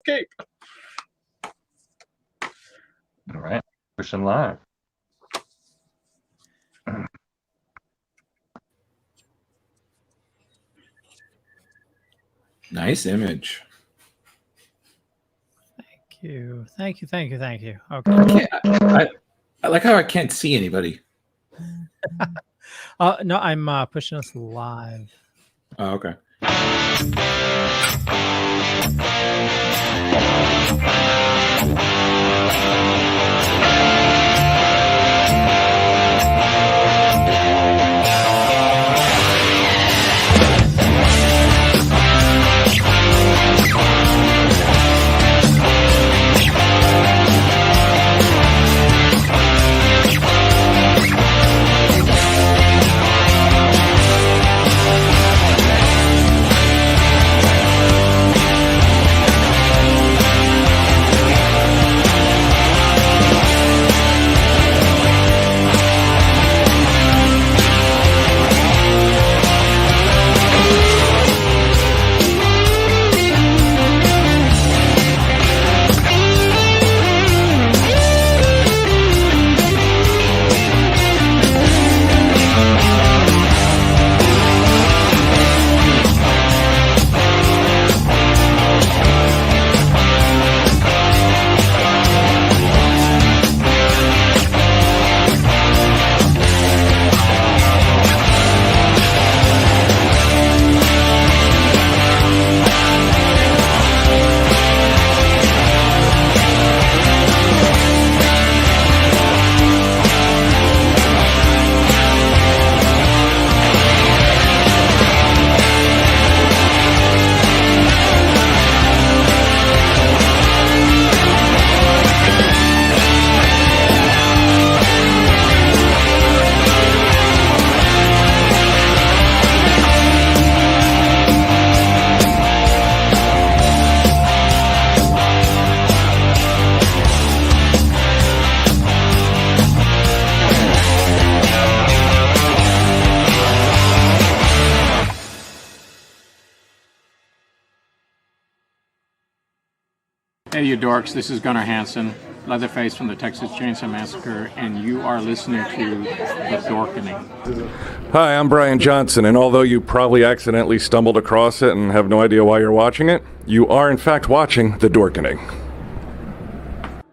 cape. All right, pushing live. Nice image. Thank you. Okay. I like how I can't see anybody. No, I'm pushing us live. Oh, okay. Hey, you dorks, this is Gunnar Hansen, Leatherface from the Texas Chainsaw Massacre, and you are listening to The Dorkening. Hi, I'm Brian Johnson, and although you probably accidentally stumbled across it and have no idea why you're watching it, you are in fact watching The Dorkening.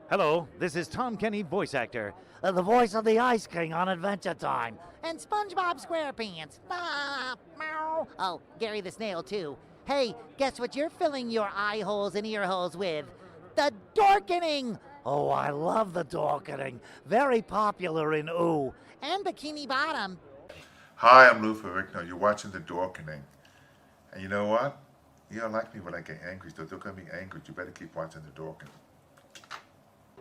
Hello, this is Tom Kenny, voice actor, the voice of the Ice King on Adventure Time, and SpongeBob SquarePants. Ah, meow. Oh, Gary the Snail, too. Hey, guess what you're filling your eye holes and ear holes with? The Dorkening! Oh, I love The Dorkening. Very popular in Ooh. And Bikini Bottom. Hi, I'm Lou Ferrigno. You're watching The Dorkening. And you know what? You don't like me when I get angry, so don't get me angry. You better keep watching The Dorkening.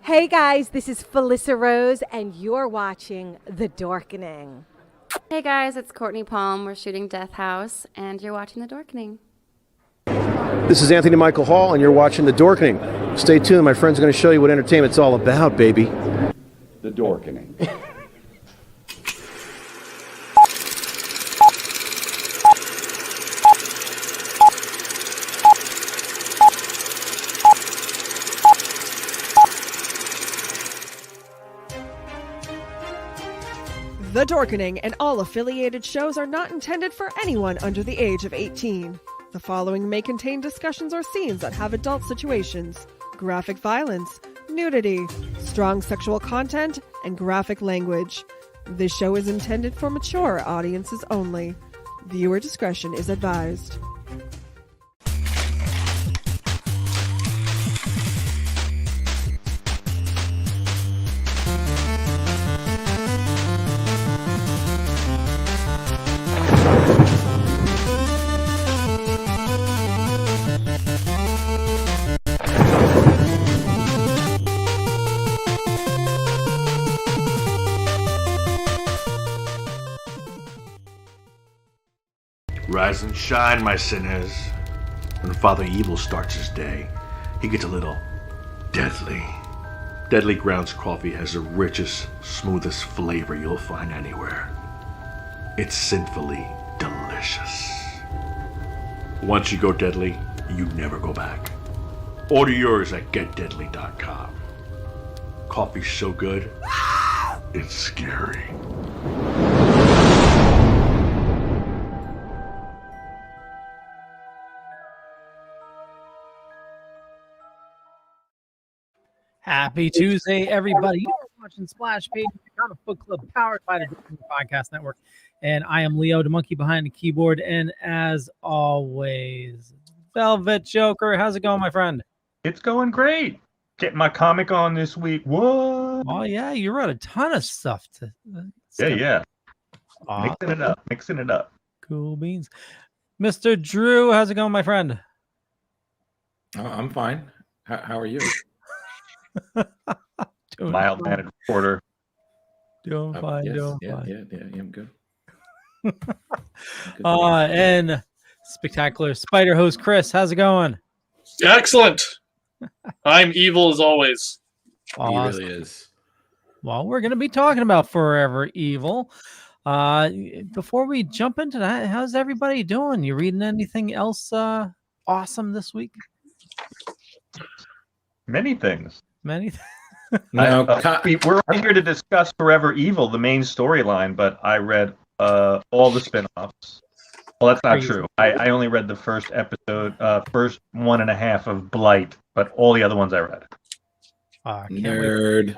Hey guys, this is Felissa Rose, and you're watching The Dorkening. Hey guys, it's Courtney Palm. We're shooting Death House, and you're watching The Dorkening. This is Anthony Michael Hall, and you're watching The Dorkening. Stay tuned, my friend's going to show you what entertainment's all about, baby. The Dorkening. The Dorkening and all affiliated shows are not intended for anyone under the age of 18. The following may contain discussions or scenes that have adult situations, graphic violence, nudity, strong sexual content, and graphic language. This show is intended for mature audiences only. Viewer discretion is advised. Rise and shine, my sinners. When Father Evil starts his day, he gets a little deadly. Deadly Grounds coffee has the richest, smoothest flavor you'll find anywhere. It's sinfully delicious. Once you go deadly, you never go back. Order yours at getdeadly.com. Coffee's so good, it's scary. Happy Tuesday, everybody. You're watching Splash Page, the comic book club powered by the Dorkening Podcast Network. And I am Leo, the monkey behind the keyboard. And as always, Velvet Joker, how's it going, my friend? It's going great. Getting my comic on this week. What? Oh, yeah, you wrote a ton of stuff. Yeah. Awesome. Mixing it up. Cool beans. Mr. Drew, how's it going, my friend? Oh, I'm fine. How are you? Mild-mannered reporter. Doing fine, doing fine. Yeah, I'm good. And spectacular spider host Chris, how's it going? Excellent. I'm evil as always. Awesome. He really is. Well, we're going to be talking about Forever Evil. Before we jump into that, how's everybody doing? You reading anything else awesome this week? Many things. No, we're here to discuss Forever Evil, the main storyline, but I read all the spin-offs. Well, that's not true. I only read the first episode, first 1.5 of Blight, but all the other ones I read. Nerd.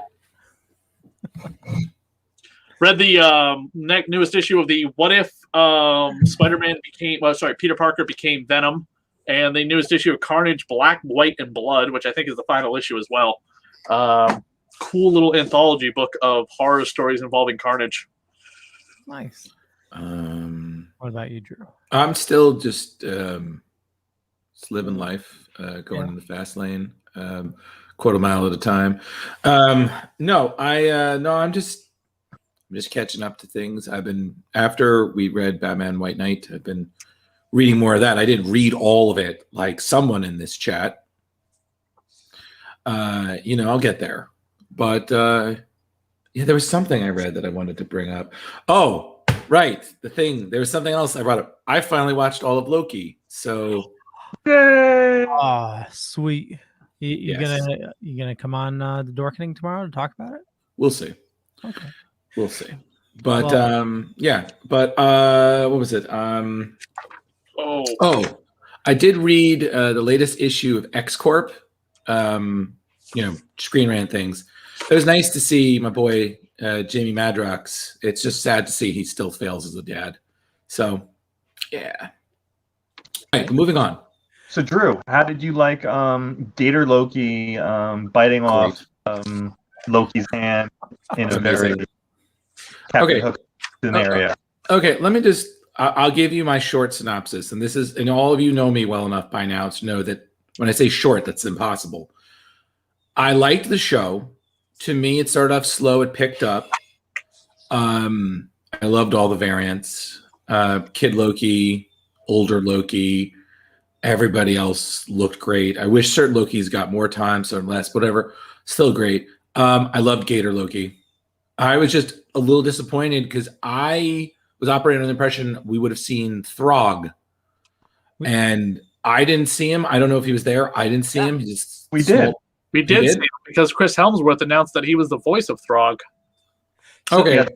Read the newest issue of the What If Spider-Man Peter Parker became Venom, and the newest issue of Carnage, Black, White, and Blood, which I think is the final issue as well. Cool little anthology book of horror stories involving Carnage. Nice. What about you, Drew? I'm still just living life, going in the fast lane, quarter mile at a time. I'm just catching up to things. After we read Batman White Knight, I've been reading more of that. I didn't read all of it like someone in this chat. I'll get there. But there was something I read that I wanted to bring up. Oh, right. There was something else I brought up. I finally watched all of Loki. So sweet. You gonna come on the Dorkening tomorrow to talk about it? We'll see. Okay. We'll see. But what was it? I did read the latest issue of X Corp. Screen Rant things. It was nice to see my boy Jamie Madrox. It's just sad to see he still fails as a dad. So, yeah. All right, moving on. So, Drew, how did you like Gator Loki biting off Loki's hand in a very Captain Hook scenario? Okay, let me just. I'll give you my short synopsis, and all of you know me well enough by now to know that when I say short, that's impossible. I liked the show. To me, it started off slow. It picked up. I loved all the variants. Kid Loki, older Loki, everybody else looked great. I wish certain Lokis got more time, certain less, whatever. Still great. I loved Gator Loki. I was just a little disappointed because I was operating on the impression we would have seen Throg. And I didn't see him. I don't know if he was there. I didn't see him. We did see him because Chris Helmsworth announced that he was the voice of Throg. So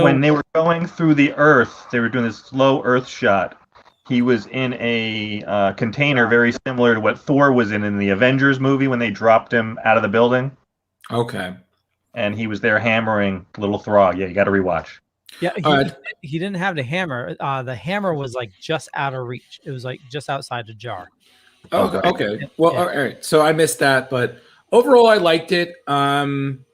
when they were going through the Earth, they were doing this slow Earth shot. He was in a container very similar to what Thor was in the Avengers movie when they dropped him out of the building. Okay. And he was there hammering little Throg. Yeah, you got to rewatch. Yeah, he didn't have the hammer. The hammer was like just out of reach. It was like just outside the jar. Okay. Well, all right. So I missed that, but overall, I liked it. I'm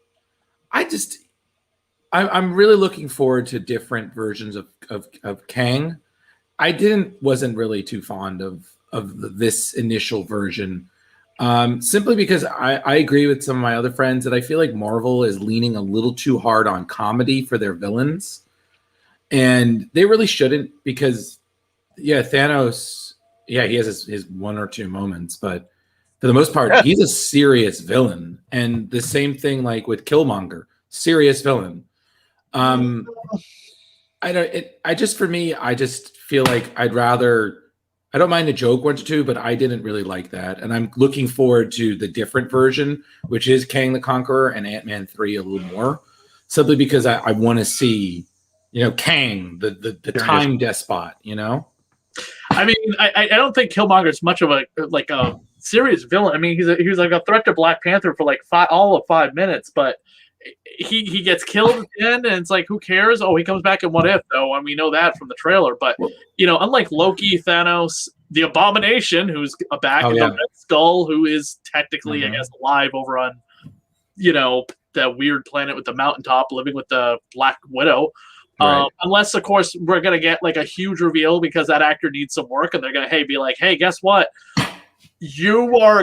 really looking forward to different versions of Kang. Wasn't really too fond of this initial version, simply because I agree with some of my other friends that I feel like Marvel is leaning a little too hard on comedy for their villains, and they really shouldn't because, Thanos, he has his one or two moments, but for the most part, he's a serious villain, and the same thing like with Killmonger, serious villain. I just feel like I'd rather I don't mind the joke one to two, but I didn't really like that. And I'm looking forward to the different version, which is Kang the Conqueror and Ant-Man 3 a little more, simply because I want to see, Kang, the time despot, I mean, I don't think Killmonger's much of a serious villain. I mean, he's like a threat to Black Panther for like all of 5 minutes, but he gets killed at the end, and it's like, who cares? Oh, he comes back in What If, though, and we know that from the trailer. But unlike Loki, Thanos, the Abomination, who's back in the Red Skull, who is technically, I guess, alive over on, that weird planet with the mountaintop, living with the Black Widow. Right. Unless, of course, we're gonna get like a huge reveal because that actor needs some work, and they're gonna be like, hey, guess what? You were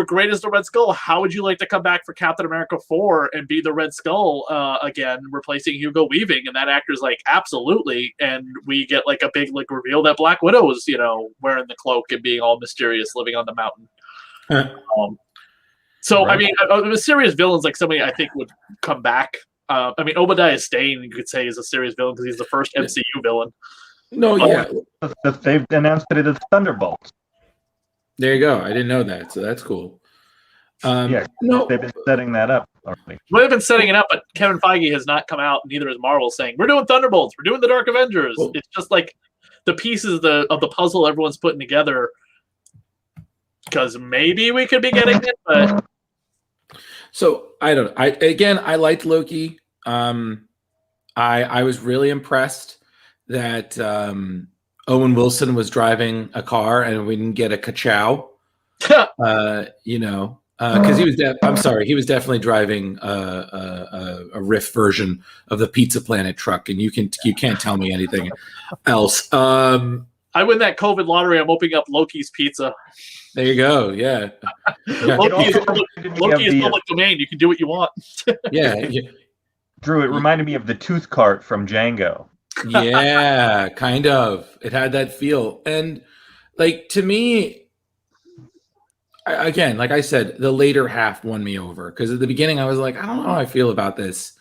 great as the Red Skull. How would you like to come back for Captain America 4 and be the Red Skull again, replacing Hugo Weaving? And that actor's like, absolutely. And we get like a big reveal that Black Widow is, wearing the cloak and being all mysterious, living on the mountain. I mean, a serious villain's like somebody I think would come back. I mean, Obadiah Stane, you could say, is a serious villain because he's the first MCU villain. They've announced that it is Thunderbolts. There you go. I didn't know that, so that's cool. They've been setting that up already. Well, they've been setting it up, but Kevin Feige has not come out, neither has Marvel, saying, we're doing Thunderbolts, we're doing the Dark Avengers. Cool. It's just like the pieces of the puzzle everyone's putting together, because maybe we could be getting it, but... So, I don't know. I liked Loki. I was really impressed that... Owen Wilson was driving a car and we didn't get a ka-chow, because he was he was definitely driving a Riff version of the Pizza Planet truck, and you can't tell me anything else. I win that COVID lottery. I'm opening up Loki's Pizza. There you go. Yeah. Loki is public domain. You can do what you want. yeah. Drew, it reminded me of the tooth cart from Django. Yeah, kind of. It had that feel. And to me, again, like I said, the later half won me over, because at the beginning I was like, I don't know how I feel about this.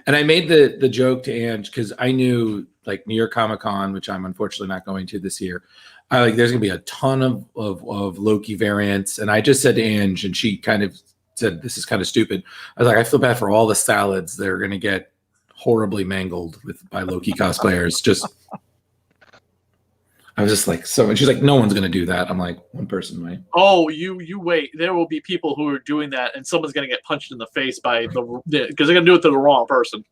And I made the joke to Ange because I knew New York Comic Con, which I'm unfortunately not going to this year, there's gonna be a ton of Loki variants. And I just said to Ange, and she kind of said, this is kind of stupid. I was like, I feel bad for all the salads they're gonna get horribly mangled by Loki cosplayers. I was just like, so, and she's like, no one's gonna do that. I'm like, one person might. Oh, you wait. There will be people who are doing that, and someone's gonna get punched in the face because they're gonna do it to the wrong person.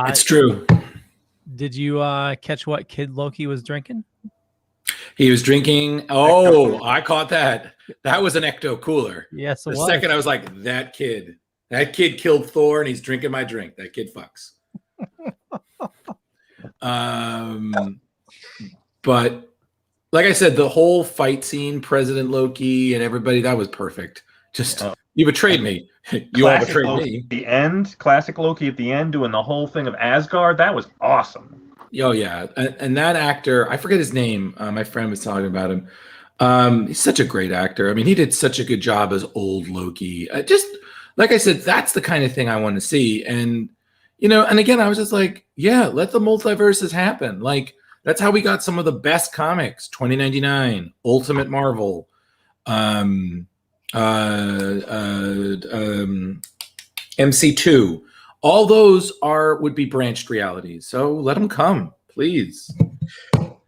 It's true. Did you catch what Kid Loki was drinking? He was drinking. Oh, I caught that. That was an Ecto Cooler. Yes, it the was. Second I was like, that kid killed Thor, and he's drinking my drink. That kid fucks. But like I said, the whole fight scene, President Loki and everybody, that was perfect. Just you betrayed me. You all betrayed me. The end, classic Loki at the end, doing the whole thing of Asgard. That was awesome. Oh yeah, and that actor, I forget his name. My friend was talking about him. He's such a great actor. I mean, he did such a good job as old Loki. Just like I said, that's the kind of thing I want to see. And and again, I was just like, yeah, let the multiverses happen. That's how we got some of the best comics. 2099, Ultimate Marvel, MC2. All those would be branched realities. So let them come, please.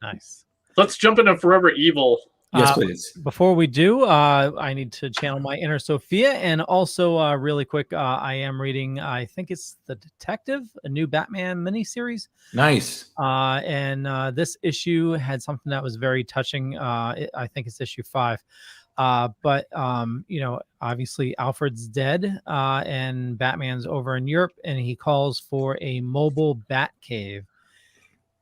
Nice. Let's jump into Forever Evil. Yes, please. Before we do, I need to channel my inner Sofia, and also really quick, I am reading, I think it's The Detective, a new Batman miniseries. Nice. And this issue had something that was very touching. I think it's issue 5. But obviously Alfred's dead, and Batman's over in Europe, and he calls for a mobile bat cave.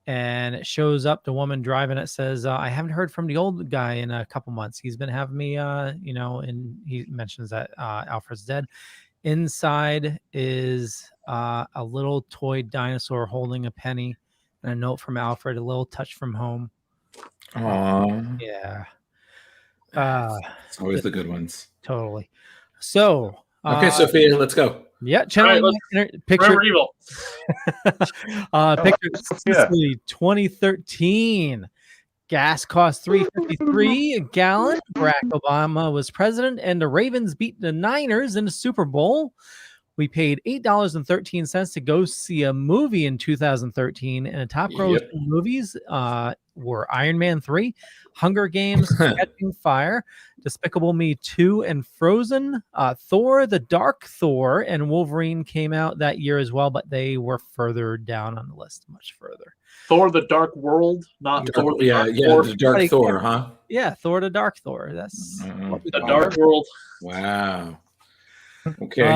And it shows up the woman driving it, says, I haven't heard from the old guy in a couple months. He's been having me, and he mentions that Alfred's dead. Inside is a little toy dinosaur holding a penny and a note from Alfred, a little touch from home. Aww. Yeah. It's always the good ones. Totally. So. Okay, Sophia, let's go. Yeah, channel picture. Forever Evil. Picture Sicily 2013. Gas cost $3.53 a gallon. Barack Obama was president, and the Ravens beat the Niners in the Super Bowl. We paid $8.13 to go see a movie in 2013, and the top grossing movies were Iron Man 3, Hunger Games, Catching Fire, Despicable Me 2, and Frozen. Thor, the Dark Thor, and Wolverine came out that year as well, but they were further down on the list, much further. Thor: The Dark World, not Thor. The Dark Thor. The Dark Thor, huh? Yeah, Thor: The Dark Thor. That's The Dark World. Wow. Okay.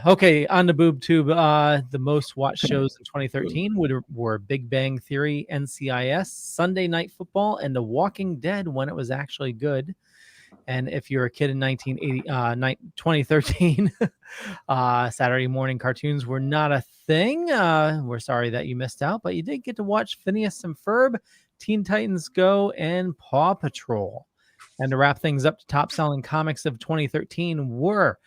Okay, on the boob tube, the most watched shows in 2013 were Big Bang Theory, NCIS, Sunday Night Football, and The Walking Dead when it was actually good. And if you're a kid in 2013, Saturday morning cartoons were not a thing. We're sorry that you missed out, but you did get to watch Phineas and Ferb, Teen Titans Go, and Paw Patrol. And to wrap things up, the top selling comics of 2013 were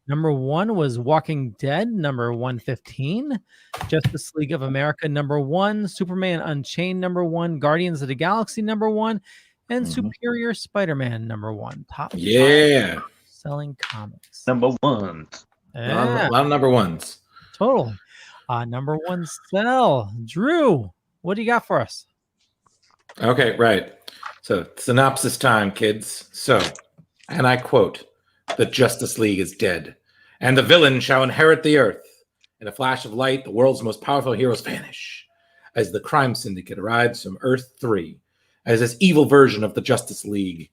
number 1 was Walking Dead, number 115, Justice League of America, number 1, Superman Unchained, number 1, Guardians of the Galaxy, number 1, and Superior Spider-Man, number 1. Top 5 selling comics. Number 1. A lot of number ones. Totally. Number 1 sell. Drew, what do you got for us? Okay, right. So synopsis time, kids. So, and I quote, "The Justice League is dead, and the villain shall inherit the earth. In a flash of light, the world's most powerful heroes vanish as the crime syndicate arrives from Earth 3. As this evil version of the Justice League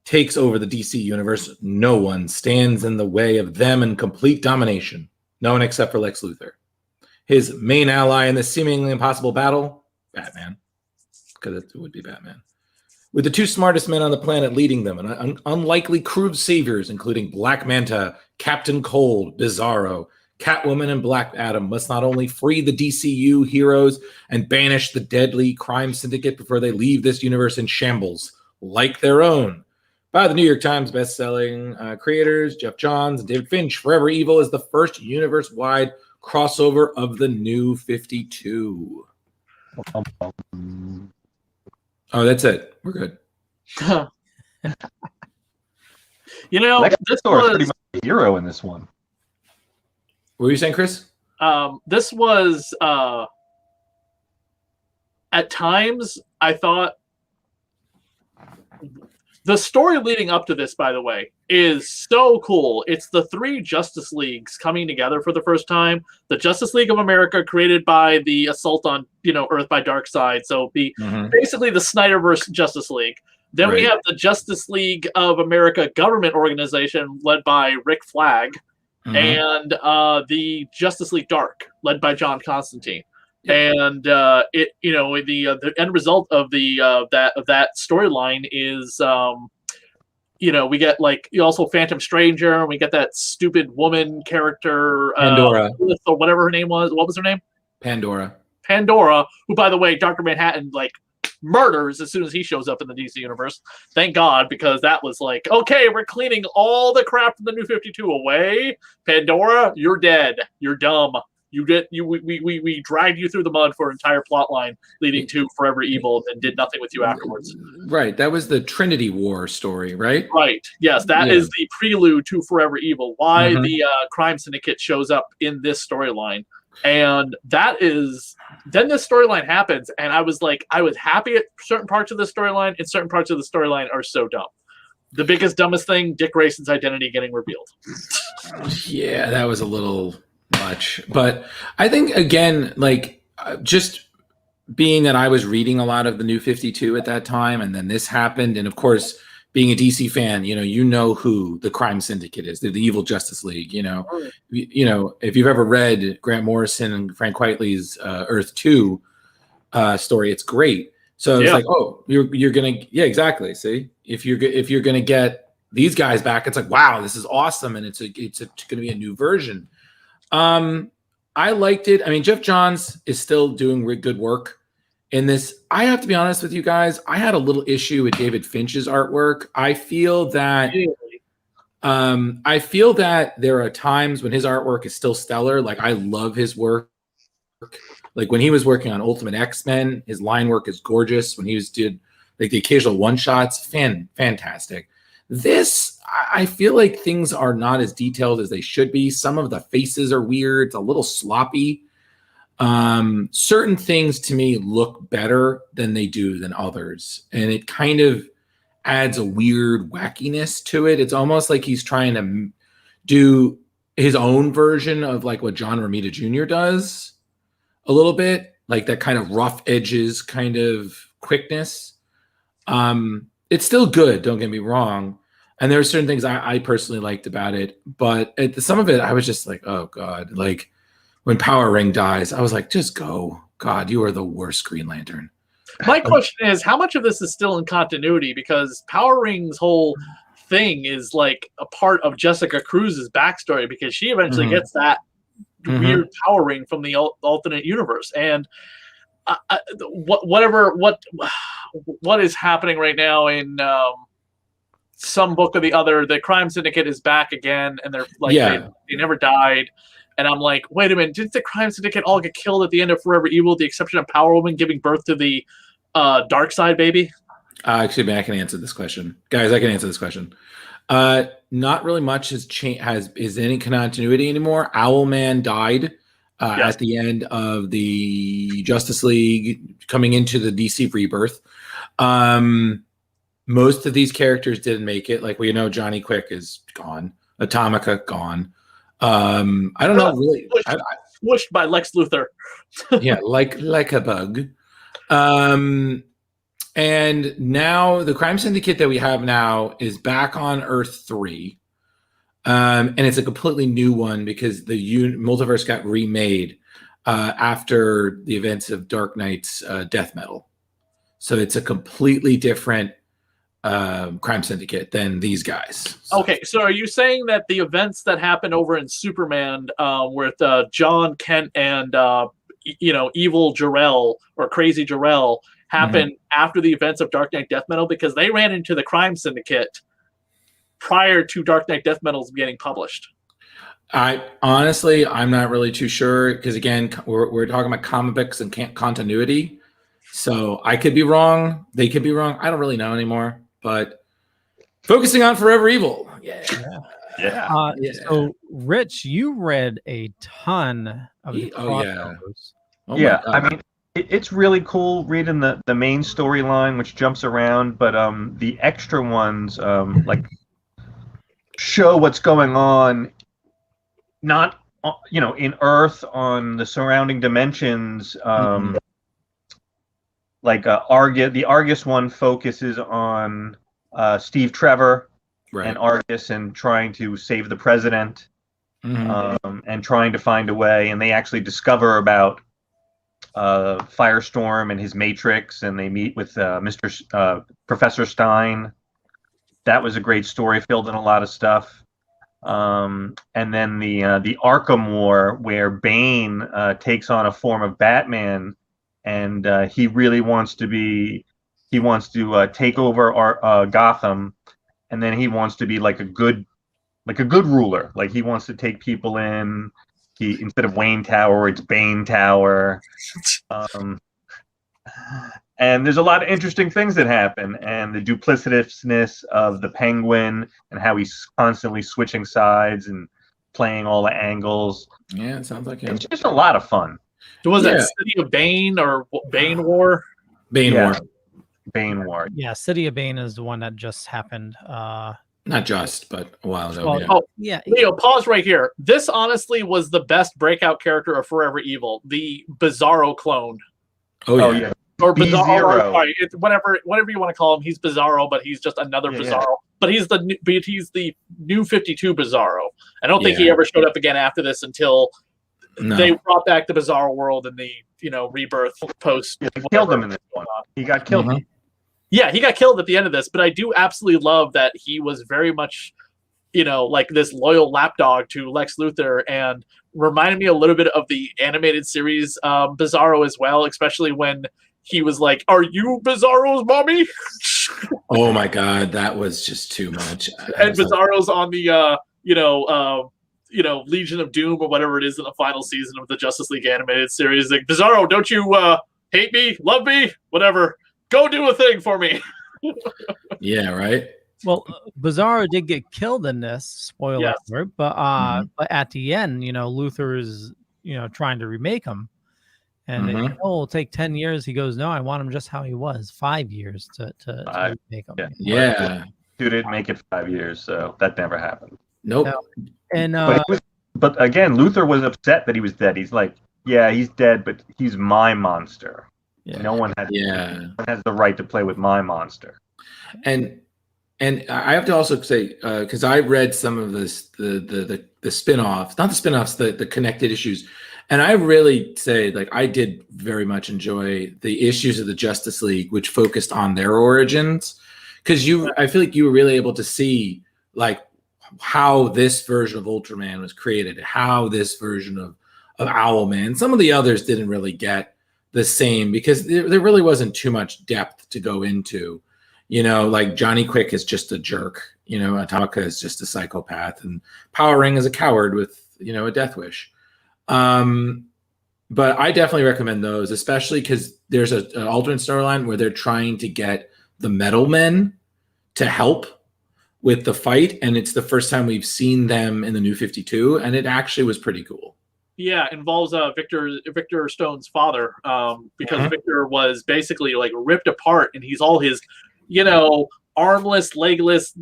takes over the DC universe, no one stands in the way of them in complete domination. No one except for Lex Luthor. His main ally in this seemingly impossible battle, Batman, because it would be Batman. With the 2 smartest men on the planet leading them, an unlikely crew of saviors, including Black Manta, Captain Cold, Bizarro, Catwoman, and Black Adam, must not only free the DCU heroes and banish the deadly crime syndicate before they leave this universe in shambles, like their own. By the New York Times best-selling creators, Geoff Johns and David Finch, Forever Evil is the first universe-wide crossover of the New 52. Oh, that's it. We're good. You know, Lex this Luthor is was pretty much a hero in this one. What were you saying, Chris? This was at times I thought the story leading up to this, by the way, is so cool. It's the 3 Justice Leagues coming together for the first time. The Justice League of America, created by the assault on Earth by Darkseid, so basically the Snyderverse Justice League. Then we have the Justice League of America government organization led by Rick Flag, and the Justice League Dark led by John Constantine. And the end result of that storyline is we get also Phantom Stranger, and we get that stupid woman character Pandora, or whatever her name was. What was her name? Pandora, who, by the way, Dr. Manhattan murders as soon as he shows up in the DC universe. Thank God, because that was okay, we're cleaning all the crap from the New 52 away. Pandora, you're dead. You're dumb. We dragged you through the mud for an entire plot line leading to Forever Evil and did nothing with you afterwards. Right. That was the Trinity War story, right? Right. Yes, that is the prelude to Forever Evil. Why the crime syndicate shows up in this storyline. And then this storyline happens, and I was happy at certain parts of the storyline, and certain parts of the storyline are so dumb. The biggest, dumbest thing, Dick Grayson's identity getting revealed. Yeah, that was a little much. But I think, again, just being that I was reading a lot of the New 52 at that time, and then this happened, and of course, being a DC fan, you know who the crime syndicate is, the evil Justice League. If you've ever read Grant Morrison and Frank Quitely's Earth 2 story, it's great. So it's you're gonna, exactly. See, if you're gonna get these guys back, it's wow, this is awesome, and it's gonna be a new version. I liked it. I mean, Geoff Johns is still doing good work in this. I have to be honest with you guys. I had a little issue with David Finch's artwork. I feel that there are times when his artwork is still stellar. I love his work. When he was working on Ultimate X-Men, his line work is gorgeous. When he did like the occasional one shots, fantastic. This, I feel like things are not as detailed as they should be. Some of the faces are weird. It's a little sloppy. Certain things to me look better than they do than others. And it kind of adds a weird wackiness to it. It's almost like he's trying to do his own version of like what John Romita Jr. does a little bit, like that kind of rough edges kind of quickness. It's still good, don't get me wrong. And there are certain things I personally liked about it, but some of it I was just like, oh God, like when Power Ring dies, I was like, just go. God, you are the worst Green Lantern. My question is, how much of this is still in continuity? Because Power Ring's whole thing is like a part of Jessica Cruz's backstory, because she eventually gets that weird power ring from the alternate universe. And what is happening right now in some book or the other, the crime syndicate is back again, and they're like, they never died. And I'm like, wait a minute, didn't the crime syndicate all get killed at the end of Forever Evil, with the exception of Power Woman giving birth to the Dark Side baby? Excuse me, I can answer this question. Guys, I can answer this question. Not really much is any continuity anymore. Owlman died at the end of the Justice League, coming into the DC Rebirth. Most of these characters didn't make it. Like, we know Johnny Quick is gone. Atomica, gone. I don't know, really. Squished by Lex Luthor. Yeah, like a bug. And now the crime syndicate that we have now is back on Earth 3. And it's a completely new one because the multiverse got remade after the events of Dark Knight's death metal. So it's a completely different crime syndicate than these guys. Okay, so are you saying that the events that happened over in Superman with John Kent and evil Jor-El or crazy Jor-El happened after the events of Dark Knight Death Metal? Because they ran into the crime syndicate prior to Dark Knight Death Metal's getting published. I'm not really too sure, because again, we're talking about comic books and continuity. So I could be wrong. They could be wrong. I don't really know anymore. But focusing on Forever Evil. Yeah. So, Rich, you read a ton of the crossovers. I mean, it's really cool reading the main storyline, which jumps around, but the extra ones like show what's going on, not in Earth, on the surrounding dimensions. Like the Argus one focuses on Steve Trevor and Argus and trying to save the president, and trying to find a way. And they actually discover about Firestorm and his Matrix, and they meet with Professor Stein. That was a great story, filled in a lot of stuff. And then the Arkham War, where Bane takes on a form of Batman. And he really wants to take over Gotham, and then he wants to be like a good ruler. Like, he wants to take people in. Instead of Wayne Tower, it's Bane Tower. And there's a lot of interesting things that happen, and the duplicitousness of the Penguin and how he's constantly switching sides and playing all the angles. Yeah, it sounds like him. It's just a lot of fun. So was that City of Bane or Bane War? Bane War. Yeah, City of Bane is the one that just happened. Not just, but a while ago. Well, Leo, pause right here. This honestly was the best breakout character of Forever Evil, the Bizarro clone. Oh yeah. Or Bizarro. Sorry, it's whatever you want to call him. He's Bizarro, but he's just another Bizarro. But he's the new 52 Bizarro. I don't think he ever showed up again after this until they brought back the Bizarro world in the rebirth post. They killed him in this one. He got killed. Yeah, he got killed at the end of this, but I do absolutely love that he was very much, like this loyal lapdog to Lex Luthor, and reminded me a little bit of the animated series Bizarro as well, especially when he was like, "Are you Bizarro's mommy?" Oh my God, that was just too much. And Bizarro's on the Legion of Doom or whatever it is in the final season of the Justice League animated series. Like, Bizarro, don't you hate me, love me, whatever. Go do a thing for me. Yeah, right. Well, Bizarro did get killed in this, spoiler Yes. alert, but at the end, Luther is, trying to remake him. And they said, it'll take 10 years. He goes, no, I want him just how he was. 5 years to remake him. Yeah. Dude didn't make it 5 years, so that never happened. Nope. No. And but again, Luther was upset that he was dead. He's like, yeah, he's dead, but he's my monster. Yeah. No one has the right to play with my monster. And I have to also say, because I read some of this, the spin-offs, not the spin-offs, the connected issues. And I really say, like, I did very much enjoy the issues of the Justice League, which focused on their origins. Because I feel like you were really able to see, like, how this version of Ultraman was created, how this version of Owlman. Some of the others didn't really get the same because there really wasn't too much depth to go into. Like Johnny Quick is just a jerk. Atomica is just a psychopath, and Power Ring is a coward with a death wish. But I definitely recommend those, especially because there's an alternate storyline where they're trying to get the Metal Men to help with the fight, and it's the first time we've seen them in the New 52, and it actually was pretty cool. Yeah, involves Victor Stone's father, because Victor was basically like ripped apart, and he's all his, armless, legless,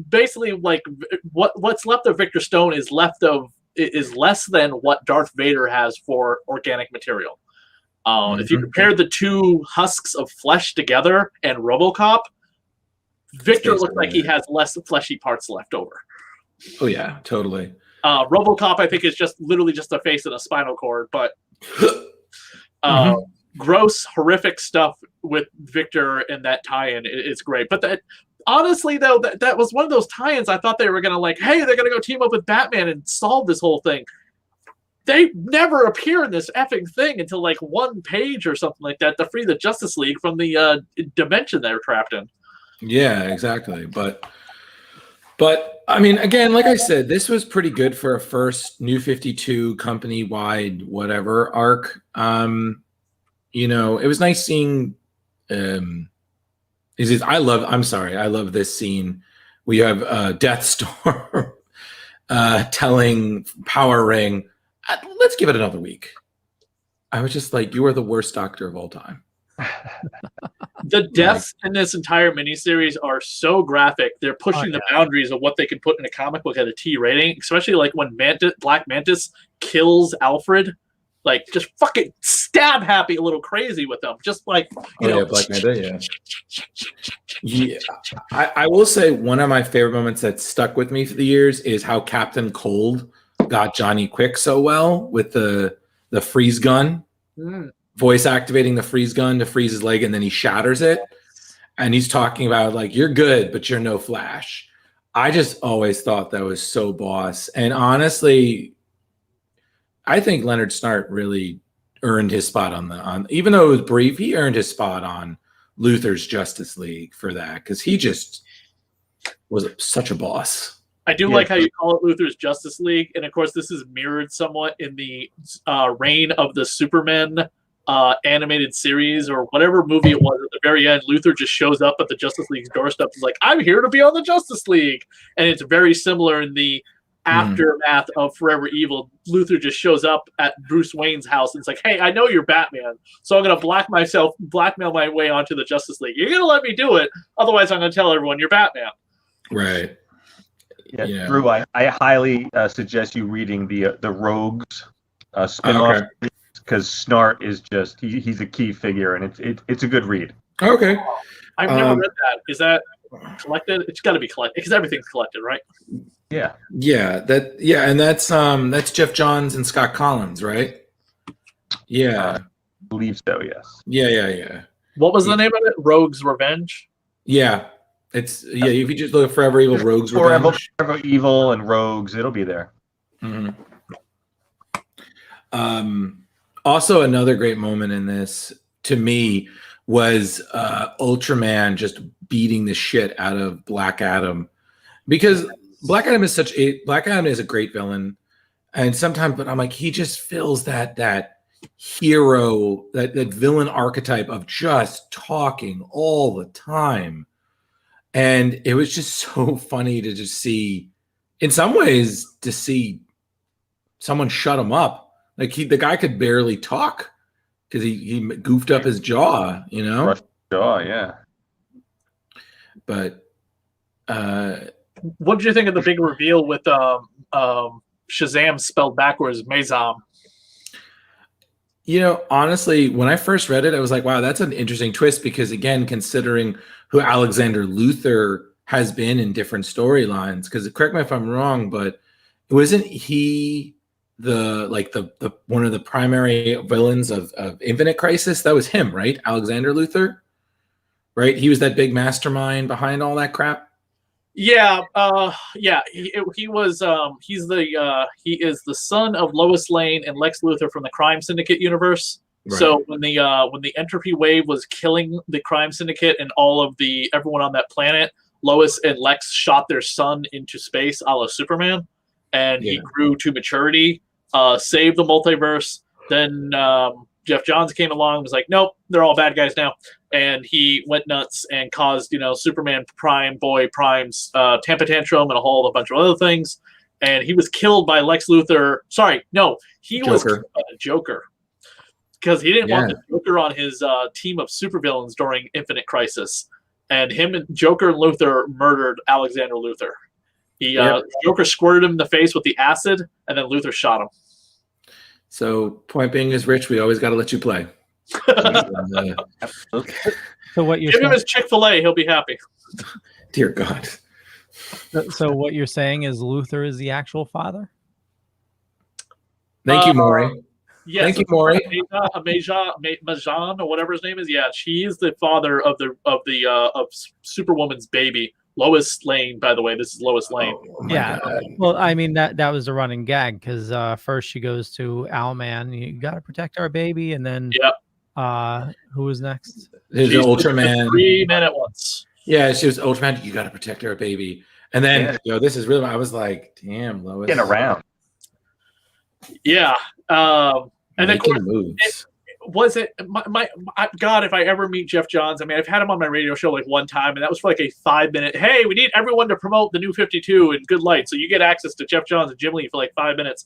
basically like what's left of Victor Stone is less than what Darth Vader has for organic material. If you compare the two husks of flesh together and RoboCop, Victor looks like he has less fleshy parts left over. Oh yeah, totally. RoboCop, I think, is just literally just a face and a spinal cord, but gross, horrific stuff with Victor and that tie-in. It's great. But that, honestly, though, that was one of those tie-ins I thought they were going to hey, they're going to go team up with Batman and solve this whole thing. They never appear in this effing thing until like one page or something like that to free the Justice League from the dimension they're trapped in. Yeah, exactly. But I mean, again, like I said, this was pretty good for a first New 52 company-wide whatever arc. It was nice seeing. I love this scene. We have Deathstorm telling Power Ring, let's give it another week. I was just like, you are the worst doctor of all time. The deaths in this entire miniseries are so graphic. They're pushing the boundaries of what they can put in a comic book at a T rating, especially like when Black Mantis kills Alfred. Like, just fucking stab happy, a little crazy with them. Just like, Black Manta, yeah. I will say one of my favorite moments that stuck with me for the years is how Captain Cold got Johnny Quick so well with the freeze gun. Voice activating the freeze gun to freeze his leg, and then he shatters it. And he's talking about, like, you're good, but you're no Flash. I just always thought that was so boss. And honestly, I think Leonard Snart really earned his spot on even though it was brief, he earned his spot on Luther's Justice League for that, because he just was such a boss. I do like how you call it Luther's Justice League, and of course this is mirrored somewhat in the reign of the Superman animated series or whatever movie it was. At the very end, Luther just shows up at the Justice League's doorstep. He's like, I'm here to be on the Justice League. And it's very similar in the aftermath of Forever Evil. Luther just shows up at Bruce Wayne's house and it's like, hey, I know you're Batman, so I'm going to blackmail my way onto the Justice League. You're going to let me do it, otherwise I'm going to tell everyone you're Batman. Right. Yeah. Drew, I highly suggest you reading the Rogues spin-off, because Snart is just he's a key figure, and it's a good read. Okay. I've never read that. Is that collected? It's got to be collected because everything's collected, right? Yeah. And that's Geoff Johns and Scott Collins, right? Yeah. I believe so, yes. Yeah. What was the name of it? Rogue's Revenge? Yeah. If you just look at Forever Evil, Rogue's Revenge. Forever Evil and Rogues, it'll be there. Also, another great moment in this, to me, was Ultraman just beating the shit out of Black Adam, because Black Adam is a great villain, and sometimes, but I'm like, he just fills that hero, that villain archetype of just talking all the time. And it was just so funny to just see, in some ways, to see someone shut him up. Like the guy could barely talk because he goofed up his jaw, you know? Crushed jaw, yeah. But what did you think of the big reveal with Shazam spelled backwards, Mazam? You know, honestly, when I first read it, I was like, wow, that's an interesting twist because, again, considering who Alexander Luthor has been in different storylines, because correct me if I'm wrong, but wasn't he the one of the primary villains of Infinite Crisis? That was him, right? Alexander Luthor, right? He was that big mastermind behind all that crap. Yeah, he was. He is the son of Lois Lane and Lex Luthor from the Crime Syndicate universe. Right. So when the entropy wave was killing the Crime Syndicate and everyone on that planet, Lois and Lex shot their son into space, a la Superman, and he grew to maturity, saved the multiverse. Then Geoff Johns came along and was like, nope, they're all bad guys now. And he went nuts and caused, Superman Prime's temper tantrum and a bunch of other things. And he was killed by Lex Luthor. Sorry, no, he was killed by the Joker. Because he didn't want the Joker on his team of supervillains during Infinite Crisis. And him and Joker and Luthor murdered Alexander Luthor. Joker squirted him in the face with the acid, and then Luthor shot him. So, point being is, Rich, we always got to let you play. So what you're give saying, him his Chick-fil-A, he'll be happy. Dear God. So what you're saying is Luthor is the actual father? Thank you, Maury. Yes, thank you, Maury. Majan or whatever his name is. Yeah, she is the father of Superwoman's baby. Lois Lane, by the way. This is Lois Lane. Oh, yeah. God. Well, I mean that was a running gag because first she goes to Owlman, you got to protect our baby, and then who was next? There's Ultraman. 3 minute ones. Yeah, she was Ultraman. You got to protect our baby, and then this is really. I was like, damn, Lois. Getting around. Yeah, and then of course, moves. God, if I ever meet Geoff Johns, I mean, I've had him on my radio show like one time, and that was for like a 5-minute. Hey, we need everyone to promote the New 52 in good light, so you get access to Geoff Johns and Jim Lee for like 5 minutes.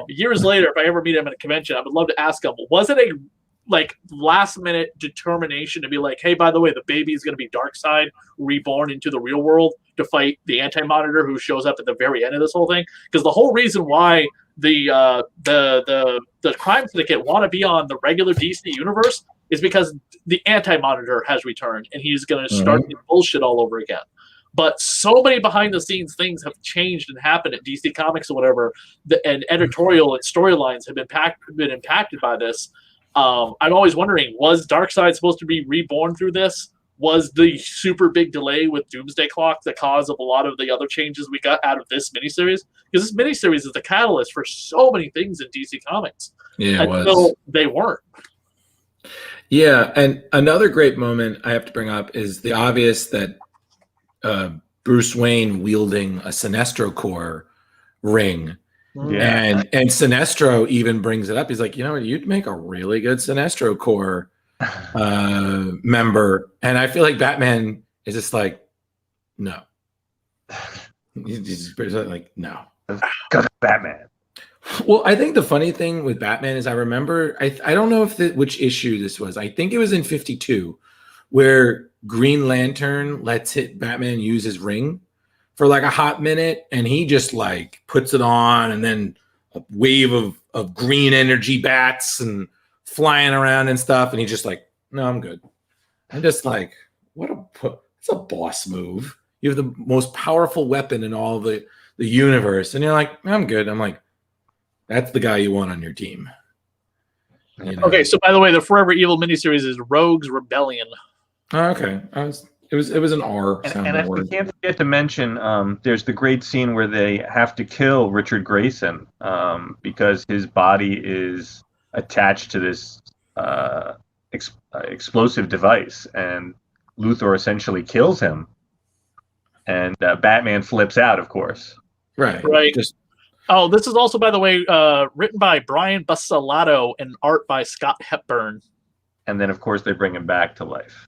Years later, if I ever meet him at a convention, I would love to ask him, was it a last minute determination to be like, hey, by the way, the baby is going to be Darkseid reborn into the real world to fight the Anti-Monitor who shows up at the very end of this whole thing? Because the whole reason why the Crime Syndicate want to be on the regular DC universe is because the Anti-Monitor has returned and he's going to start the bullshit all over again. But so many behind the scenes things have changed and happened at DC Comics or whatever, and editorial and storylines have been impacted by this. I'm always wondering, was Darkseid supposed to be reborn through this? Was the super big delay with Doomsday Clock the cause of a lot of the other changes we got out of this miniseries? Because this miniseries is the catalyst for so many things in DC Comics. Yeah, it was. Until they weren't. Yeah, and another great moment I have to bring up is the obvious that Bruce Wayne wielding a Sinestro Corps ring. Yeah. And Sinestro even brings it up. He's like, you'd make a really good Sinestro Corps member. And I feel like Batman is just like, no. He's like, no. Because Batman. Well, I think the funny thing with Batman is I remember, I don't know which issue this was. I think it was in 52 where Green Lantern lets Batman use his ring for like a hot minute, and he just like puts it on, and then a wave of green energy bats and flying around and stuff, and he's just like, no, I'm good. I'm just like, it's a boss move. You have the most powerful weapon in all the universe, and you're like, I'm good. I'm like, that's the guy you want on your team. Okay, so by the way, the Forever Evil miniseries is Rogue's Rebellion. Oh, okay. It was an R. And we can't forget to mention there's the great scene where they have to kill Richard Grayson because his body is attached to this explosive device, and Luthor essentially kills him, and Batman flips out, of course. Right. Right. Oh, this is also, by the way, written by Brian Bussalato and art by Scott Hepburn. And then, of course, they bring him back to life.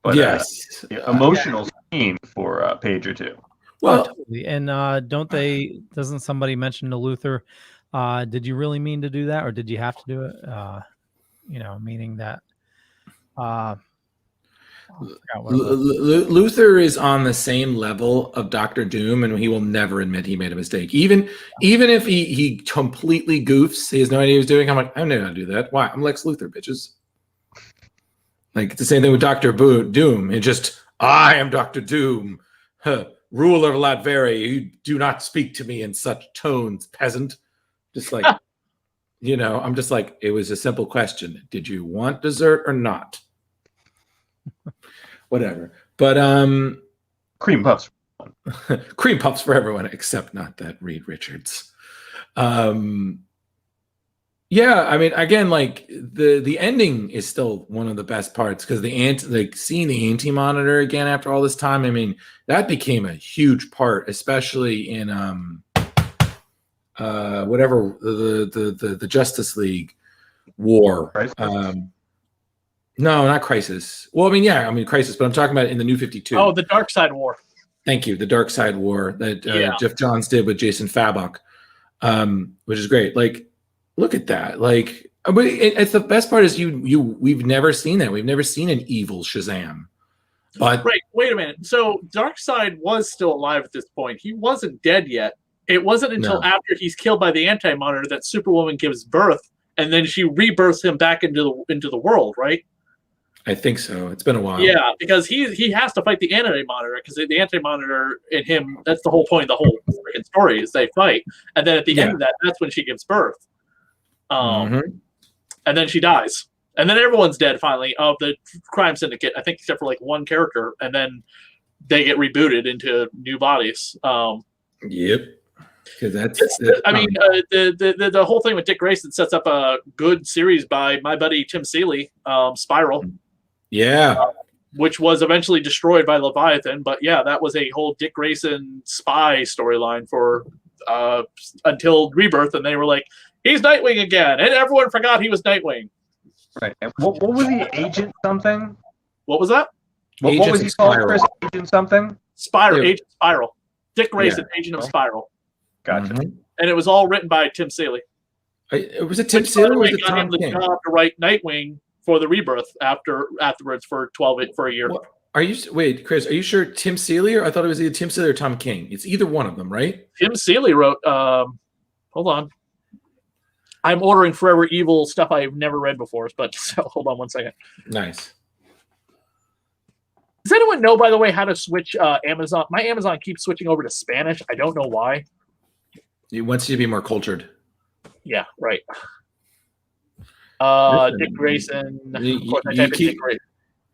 But, yes. Emotional scene for a page or two. Well, totally. And doesn't somebody mention to Luther, did you really mean to do that, or did you have to do it? Meaning that Luther is on the same level of Doctor Doom, and he will never admit he made a mistake. Even if he completely goofs, he has no idea what he's doing. I'm like, I know how to do that. Why? I'm Lex Luthor, bitches. Like, it's the same thing with Doctor Doom. It just, I am Doctor Doom, ruler of Latveria. You do not speak to me in such tones, peasant. Just like, I'm just like, it was a simple question. Did you want dessert or not? Whatever. But cream puffs. Cream puffs for everyone, except not that Reed Richards. Yeah, I mean, again, like the ending is still one of the best parts, because seeing the anti-monitor again after all this time, I mean, that became a huge part, especially in whatever the Justice League war. No, not Crisis. Well, I mean Crisis, but I'm talking about in the New 52. Oh, the Dark Side War. Thank you, the Dark Side War that Geoff Johns did with Jason Fabok, which is great. Like, look at that. Like, but it's the best part is we've never seen that. We've never seen an evil Shazam. But right, wait a minute. So Darkseid was still alive at this point. He wasn't dead yet. It wasn't until after he's killed by the Anti-Monitor that Superwoman gives birth, and then she rebirths him back into the world, right? I think so. It's been a while. Yeah, because he has to fight the Anti-Monitor, because the Anti-Monitor and him, that's the whole point of the whole story, is they fight. And then at the end of that, that's when she gives birth. And then she dies. And then everyone's dead, finally, of the crime syndicate, I think, except for like one character. And then they get rebooted into new bodies. Yep. Because the whole thing with Dick Grayson sets up a good series by my buddy Tim Seeley, Spiral. Yeah. Which was eventually destroyed by Leviathan. But yeah, that was a whole Dick Grayson spy storyline for until Rebirth. And they were like, he's Nightwing again. And everyone forgot he was Nightwing. Right. And what was he? Agent something? What was that? What was he called, Chris? Agent something? Agent Spiral. Dick Grayson, Agent of Spiral. Gotcha. And it was all written by Tim Seeley. Was it Tim Seeley or was it got him Tom the King? job to write Nightwing for the Rebirth afterwards for a year. Wait, Chris, are you sure Tim Seeley, or I thought it was either Tim Seeley or Tom King? It's either one of them, right? Tim Seeley wrote hold on. I'm ordering Forever Evil stuff I've never read before, but so hold on one second. Nice. Does anyone know, by the way, how to switch Amazon? My Amazon keeps switching over to Spanish. I don't know why. It wants you to be more cultured. Yeah, right. Dick Grayson.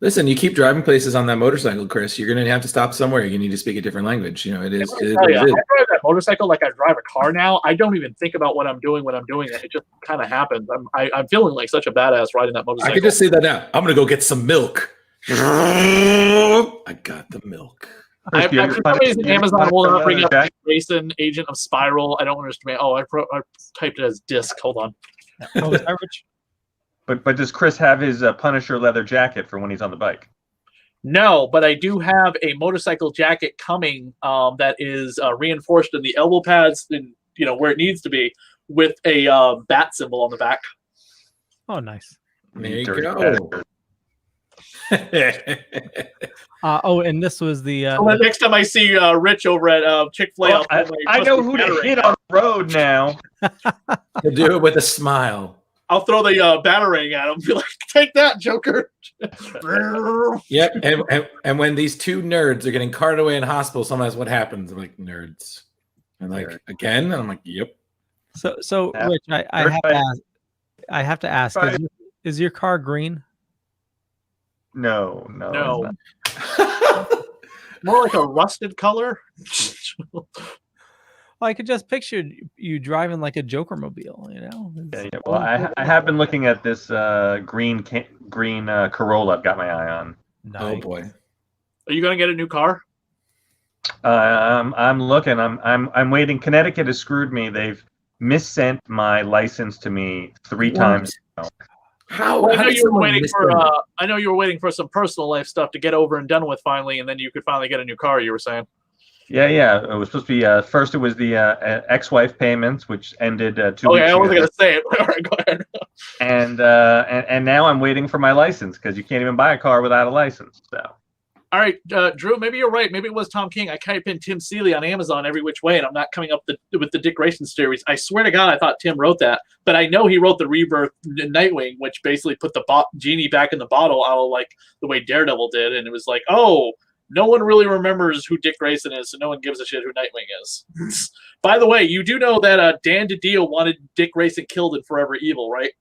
Listen, you keep driving places on that motorcycle, Chris. You're going to have to stop somewhere. You need to speak a different language. You know, it is. I drive that motorcycle like I drive a car now. I don't even think about what I'm doing when I'm doing it. It just kind of happens. I'm feeling like such a badass riding that motorcycle. I can just say that now. I'm going to go get some milk. I got the milk. For some reason, Amazon will not bring up Dick Grayson, Agent of Spiral. I don't understand. Oh, I typed it as disc. Hold on. Oh, is that Rich? But does Chris have his Punisher leather jacket for when he's on the bike? No, but I do have a motorcycle jacket coming that is reinforced in the elbow pads, and where it needs to be, with a bat symbol on the back. Oh, nice. There you go. And this was the next time I see Rich over at Chick-fil-A, I know who to hit on the road now. To do it with a smile. I'll throw the batarang at him and be like, take that, Joker. Yep. And when these two nerds are getting carted away in hospital, sometimes what happens? I'm like, nerds. And like, again? And I'm like, yep. So Rich, I have to ask, is your car green? No. More like a rusted color. Well, I could just picture you driving like a Joker mobile, Yeah. Well, I have been looking at this green Corolla I've got my eye on. Nice. Oh boy. Are you going to get a new car? I'm looking. I'm waiting. Connecticut has screwed me. They've missent my license to me 3 times now. How? Well, I how know did you were someone waiting miss for. them? I know you were waiting for some personal life stuff to get over and done with finally, and then you could finally get a new car. You were saying. Yeah. It was supposed to be first. It was the ex-wife payments, which ended 2 weeks Okay, I ago. wasn't gonna say it. All right, go ahead. And now I'm waiting for my license because you can't even buy a car without a license. So. All right, Drew, maybe you're right. Maybe it was Tom King. I type in Tim Seeley on Amazon every which way, and I'm not coming up with the Dick Grayson series. I swear to God, I thought Tim wrote that. But I know he wrote the Rebirth Nightwing, which basically put the genie back in the bottle, out of like the way Daredevil did. And it was like, oh, no one really remembers who Dick Grayson is, so no one gives a shit who Nightwing is. By the way, you do know that Dan DiDio wanted Dick Grayson killed in Forever Evil, right?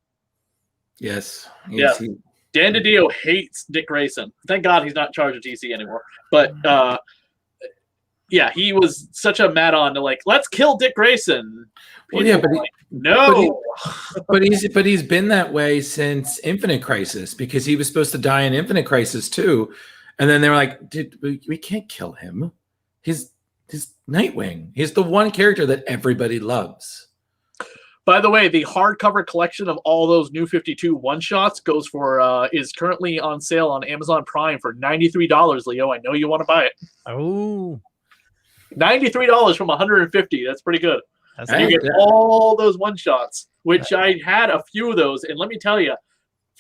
Yes. Yeah. Dan DiDio hates Dick Grayson. Thank God he's not in charge of DC anymore. But yeah, he was such a mad-on to like, let's kill Dick Grayson. Well, yeah, but like, no. But he's been that way since Infinite Crisis, because he was supposed to die in Infinite Crisis too, and then they were like, "Dude, we can't kill him. He's Nightwing. He's the one character that everybody loves." By the way, the hardcover collection of all those New 52 one-shots goes for is currently on sale on Amazon Prime for $93, Leo. I know you want to buy it. Oh. $93 from $150. That's pretty good. And you get all those one-shots, which I had a few of those, and let me tell you,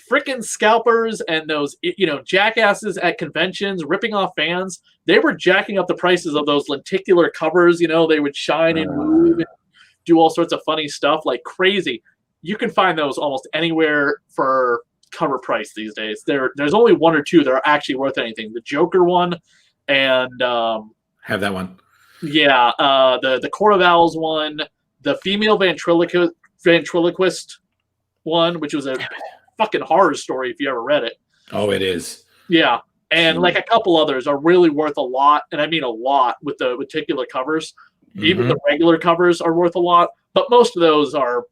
freaking scalpers and those, jackasses at conventions ripping off fans, they were jacking up the prices of those lenticular covers. They would shine and move and do all sorts of funny stuff like crazy. You can find those almost anywhere for cover price these days. There's only one or two that are actually worth anything. The Joker one and have that one. Yeah, the Court of Owls one, the female ventriloquist one, which was a fucking horror story if you ever read it. Oh, it is. Yeah, and like a couple others are really worth a lot, and I mean a lot with the particular covers. Even the regular covers are worth a lot, but most of those are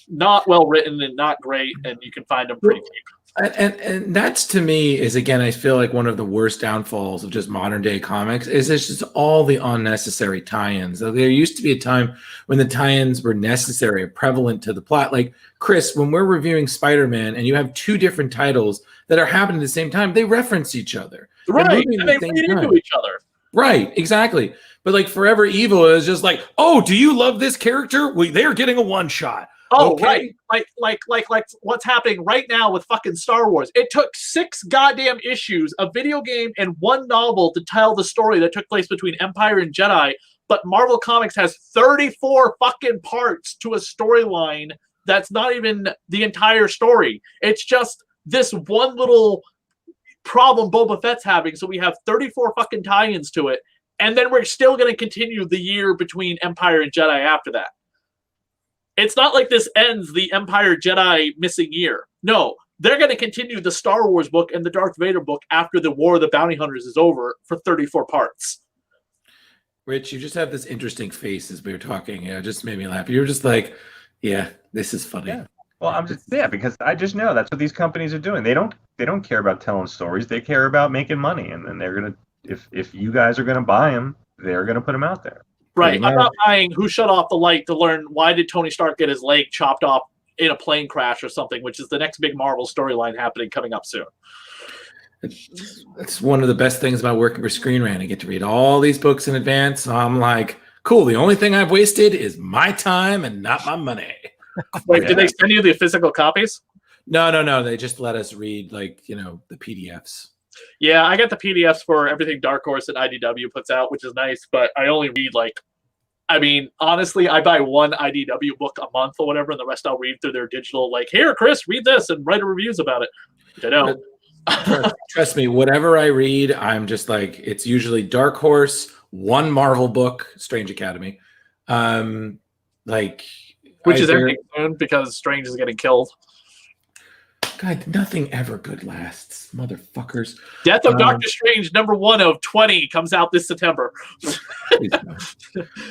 not well written and not great, and you can find them pretty cheap. And that's, to me, is again, I feel like one of the worst downfalls of just modern day comics is it's just all the unnecessary tie-ins. There used to be a time when the tie-ins were necessary, prevalent to the plot. Like, Chris, when we're reviewing Spider-Man and you have 2 different titles that are happening at the same time, they reference each other. Right, and they feed into each other. Right, exactly. But like Forever Evil is just like, oh, do you love this character? They're getting a one-shot. Oh, okay. Right. Like what's happening right now with fucking Star Wars. It took 6 goddamn issues, a video game, and 1 novel to tell the story that took place between Empire and Jedi. But Marvel Comics has 34 fucking parts to a storyline that's not even the entire story. It's just this one little problem Boba Fett's having. So we have 34 fucking tie-ins to it. And then we're still going to continue the year between Empire and Jedi after that. It's not like this ends the Empire Jedi missing year. No, they're going to continue the Star Wars book and the Darth Vader book after the War of the Bounty Hunters is over for 34 parts. Rich, you just have this interesting face as we were talking. It just made me laugh. You were just like, yeah, this is funny. Yeah. Well, because I just know that's what these companies are doing. They don't care about telling stories. They care about making money, and then they're gonna, if you guys are gonna buy them, they're gonna put them out there. Right. I'm not buying Who Shut Off the Light to learn why did Tony Stark get his leg chopped off in a plane crash or something, which is the next big Marvel storyline happening coming up soon. It's one of the best things about working for Screen Rant. I get to read all these books in advance. So I'm like, cool. The only thing I've wasted is my time and not my money. Wait, did they send you the physical copies? No. They just let us read the PDFs. Yeah, I got the PDFs for everything Dark Horse and IDW puts out, which is nice, but I only read honestly, I buy one IDW book a month or whatever, and the rest I'll read through their digital, here, Chris, read this and write reviews about it. They don't. Trust me, whatever I read, I'm just like, it's usually Dark Horse, one Marvel book, Strange Academy. Which is ending soon because Strange is getting killed. God, nothing ever good lasts, motherfuckers. Death of Doctor Strange, #1 of 20, comes out this September.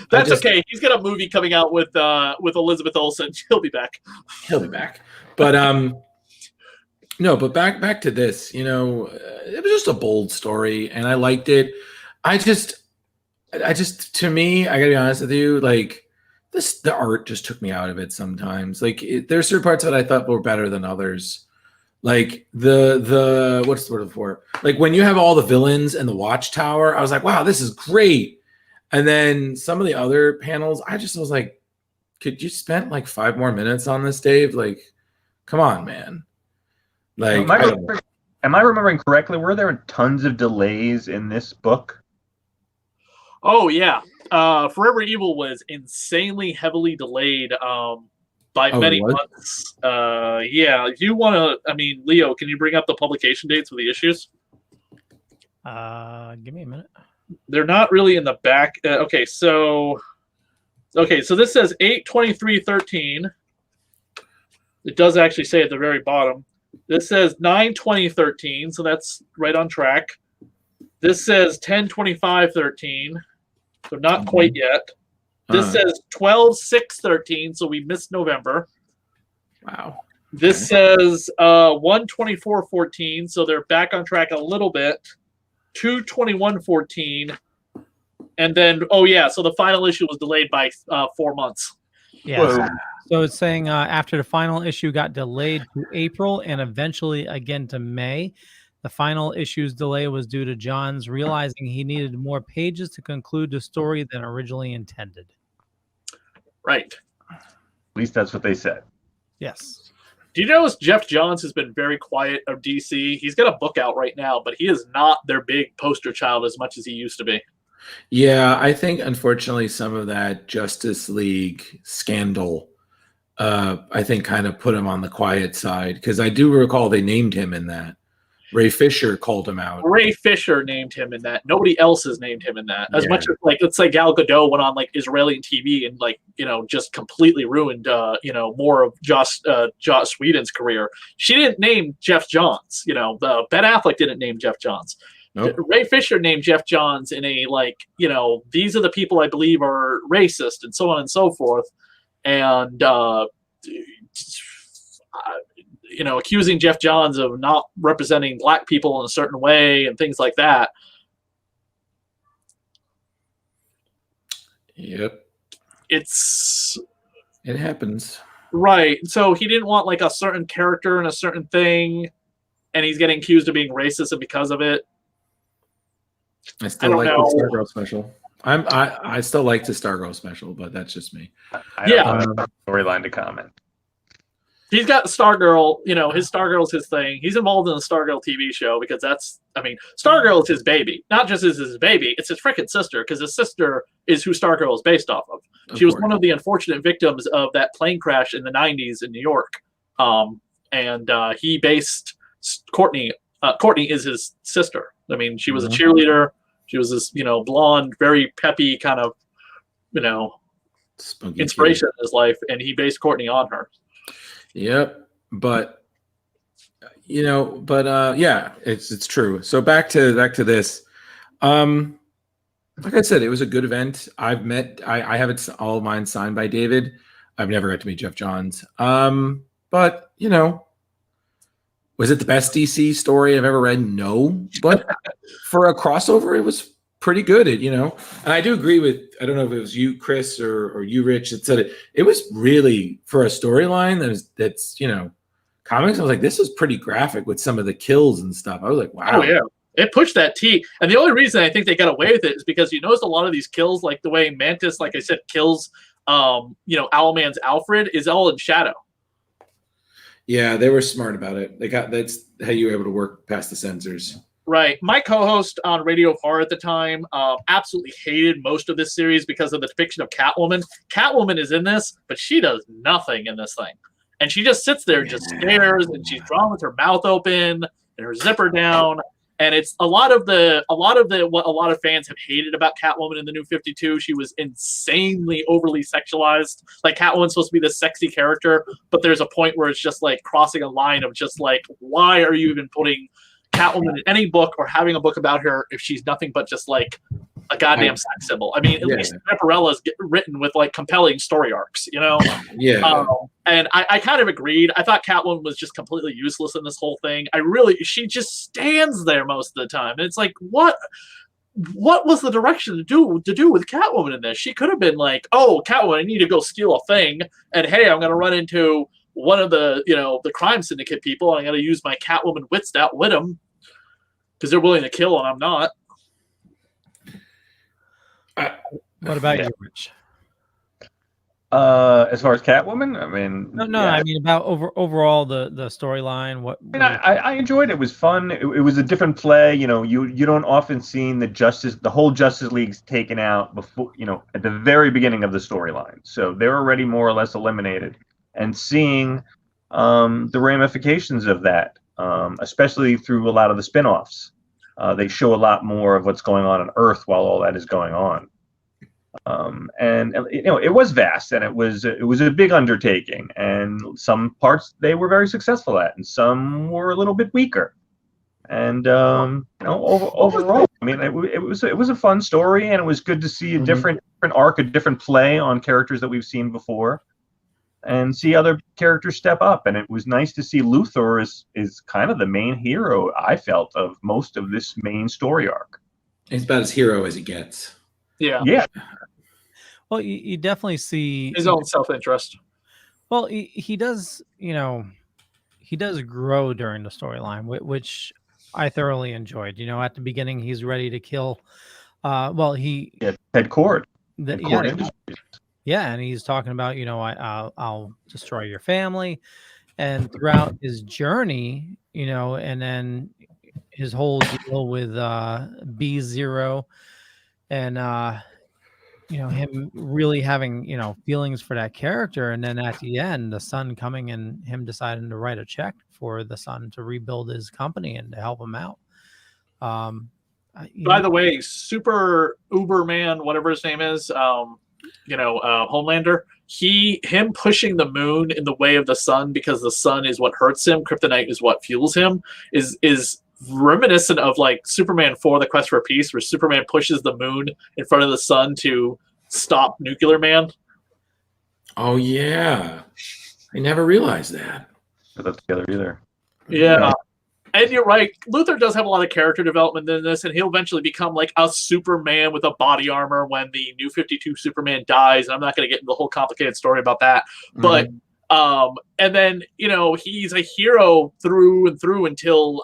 That's okay. He's got a movie coming out with Elizabeth Olsen. He'll be back. But no, but back to this. It was just a bold story, and I liked it. I just, to me, I gotta be honest with you, like the art just took me out of it sometimes. Like there's certain parts that I thought were better than others. Like the what's the word for it? Like when you have all the villains and the Watchtower, I was like, wow, this is great. And then some of the other panels, I just was like, could you spend like 5 more minutes on this, Dave? Like, come on, man. Like, am I remembering correctly? Were there tons of delays in this book? Oh yeah, Forever Evil was insanely heavily delayed by many months. Yeah, if you want to, I mean, Leo, can you bring up the publication dates for the issues? Give me a minute. They're not really in the back. Okay, so this says 8/23/13. It does actually say at the very bottom. This says 9/20/13, so that's right on track. This says 10/25/13, so not quite yet. This says 12/6/13, so we missed November. Wow. This says 1/24/14, so they're back on track a little bit. 2/21/14, and then so the final issue was delayed by 4 months. Yeah. So it's saying after the final issue got delayed to April and eventually again to May, the final issue's delay was due to Johns realizing he needed more pages to conclude the story than originally intended. Right. At least that's what they said. Yes. Do you notice Geoff Johns has been very quiet of DC? He's got a book out right now, but he is not their big poster child as much as he used to be. Yeah, I think unfortunately some of that Justice League scandal, I think kind of put him on the quiet side, because I do recall they named him in that. Ray Fisher called him out. Ray Fisher named him in that. Nobody else has named him in that. As much as, like, let's say Gal Gadot went on like Israeli TV and, like, you know, just completely ruined more of Joss Whedon's career. She didn't name Geoff Johns. You know, Ben Affleck didn't name Geoff Johns. Nope. Ray Fisher named Geoff Johns in a, like, you know, these are the people I believe are racist and so on and so forth. And accusing Geoff Johns of not representing black people in a certain way and things like that. Yep. It happens. Right. So he didn't want like a certain character and a certain thing, and he's getting accused of being racist because of it. I still like the Stargirl special. I still like the Stargirl special, but that's just me. I don't have a storyline to comment. He's got Stargirl, you know, his Stargirl's his thing. He's involved in the Stargirl TV show because Stargirl is his baby. Not just is his baby, it's his freaking sister, because his sister is who Stargirl is based off of. She was one of the unfortunate victims of that plane crash in the 90s in New York. He based Courtney. Courtney is his sister. I mean, she was a cheerleader. She was this, you know, blonde, very peppy kind of, you know, spunky inspiration in his life, and he based Courtney on her. Yep. But yeah, it's true. So back to this. Like I said, it was a good event. I have it all of mine signed by David. I've never got to meet Geoff Johns. But you know, was it the best DC story I've ever read? No. But for a crossover, it was pretty good. And I do agree with, I don't know if it was you, Chris, or you, Rich, that said it. It was really, for a storyline that's comics, I was like, this is pretty graphic with some of the kills and stuff. I was like, wow. Oh, yeah. It pushed that T. And the only reason I think they got away with it is because you notice a lot of these kills, like the way Mantis, like I said, kills, Owlman's Alfred, is all in shadow. Yeah, they were smart about it. That's how you were able to work past the censors. Right. My co-host on Radio Horror at the time absolutely hated most of this series because of the depiction of Catwoman. Catwoman is in this, but she does nothing in this thing. And she just sits there and just stares, and she's drawn with her mouth open and her zipper down. And it's a lot of what a lot of fans have hated about Catwoman in the New 52. She was insanely overly sexualized. Like, Catwoman's supposed to be this sexy character, but there's a point where it's just like crossing a line of just like, why are you even putting Catwoman in any book or having a book about her if she's nothing but just like a goddamn sex symbol? I mean, at least Vaporella's written with like compelling story arcs, Yeah. And I kind of agreed. I thought Catwoman was just completely useless in this whole thing. She just stands there most of the time. And it's like, what? what was the direction to do with Catwoman in this? She could have been like, oh, Catwoman, I need to go steal a thing, and hey, I'm gonna run into one of the the crime syndicate people, and I'm gonna use my Catwoman wits to outwit them because they're willing to kill and I'm not. What about you, Rich? As far as Catwoman, I mean, No, yeah. I mean about overall the storyline. What? I mean, I enjoyed it. It was fun. It was a different play. You don't often see the whole Justice League's taken out before, at the very beginning of the storyline. So they're already more or less eliminated. And seeing the ramifications of that, especially through a lot of the spin-offs, they show a lot more of what's going on Earth while all that is going on. And it was vast, and it was a big undertaking, and some parts they were very successful at, and some were a little bit weaker. And overall, I mean, it was a fun story, and it was good to see a different arc, a different play on characters that we've seen before, and see other characters step up. And it was nice to see Luthor is kind of the main hero, I felt, of most of this main story arc. He's about as hero as he gets. Yeah. Well, you definitely see his own self-interest. Well, he does, he does grow during the storyline, which I thoroughly enjoyed. At the beginning, he's ready to kill. Ted Cord. Yeah, and he's talking about, I'll destroy your family, and throughout his journey, and then his whole deal with B0, and him really having feelings for that character, and then at the end, the son coming and him deciding to write a check for the son to rebuild his company and to help him out. By the way, Super Uberman, whatever his name is, Homelander, him pushing the moon in the way of the sun because the sun is what hurts him, kryptonite is what fuels him, is reminiscent of like Superman 4, The Quest for Peace, where Superman pushes the moon in front of the sun to stop Nuclear Man. Oh yeah, I never realized that. Put that together either. Yeah. And you're right. Luthor does have a lot of character development in this, and he'll eventually become like a Superman with a body armor when the New 52 Superman dies. And I'm not going to get into the whole complicated story about that. But and then he's a hero through and through until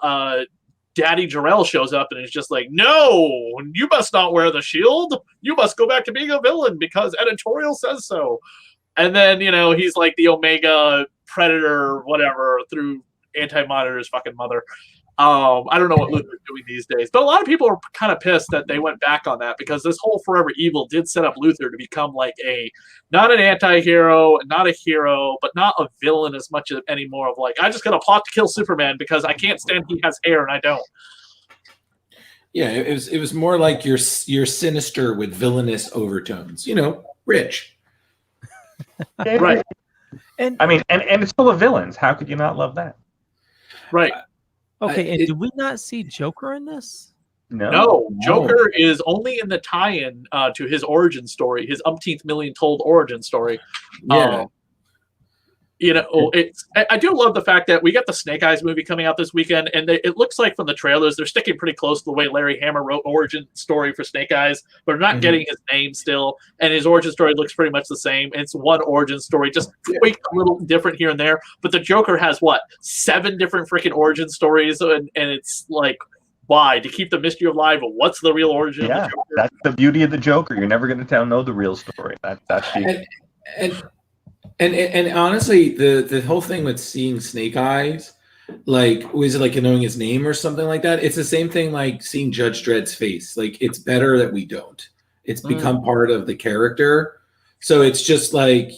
Daddy Jor-El shows up and is just like, no, you must not wear the shield. You must go back to being a villain because editorial says so. And then, he's like the Omega Predator, whatever, through Anti-Monitor's fucking mother. I don't know what Luthor's doing these days, but a lot of people are kind of pissed that they went back on that because this whole Forever Evil did set up Luthor to become like not an anti-hero, not a hero, but not a villain as much as anymore of like, I just got to plot to kill Superman because I can't stand he has hair and I don't. Yeah, it was more like you're sinister with villainous overtones. Rich. Right. And I mean, and it's full of villains. How could you not love that? Right. Okay, and did we not see Joker in this? No, Joker is only in the tie-in to his origin story, his umpteenth million told origin story. Yeah. I do love the fact that we got the Snake Eyes movie coming out this weekend, and it looks like from the trailers they're sticking pretty close to the way Larry Hama wrote origin story for Snake Eyes, but we're not getting his name still, and his origin story looks pretty much the same. It's one origin story, just tweaked a little different here and there. But the Joker has 7 different freaking origin stories, and it's like, why? To keep the mystery alive, what's the real origin of the Joker? That's the beauty of the Joker. You're never going to know the real story. That's And honestly, the whole thing with seeing Snake Eyes, like, was it like knowing his name or something like that? It's the same thing like seeing Judge Dredd's face. Like, it's better that we don't. It's become part of the character. So it's just like,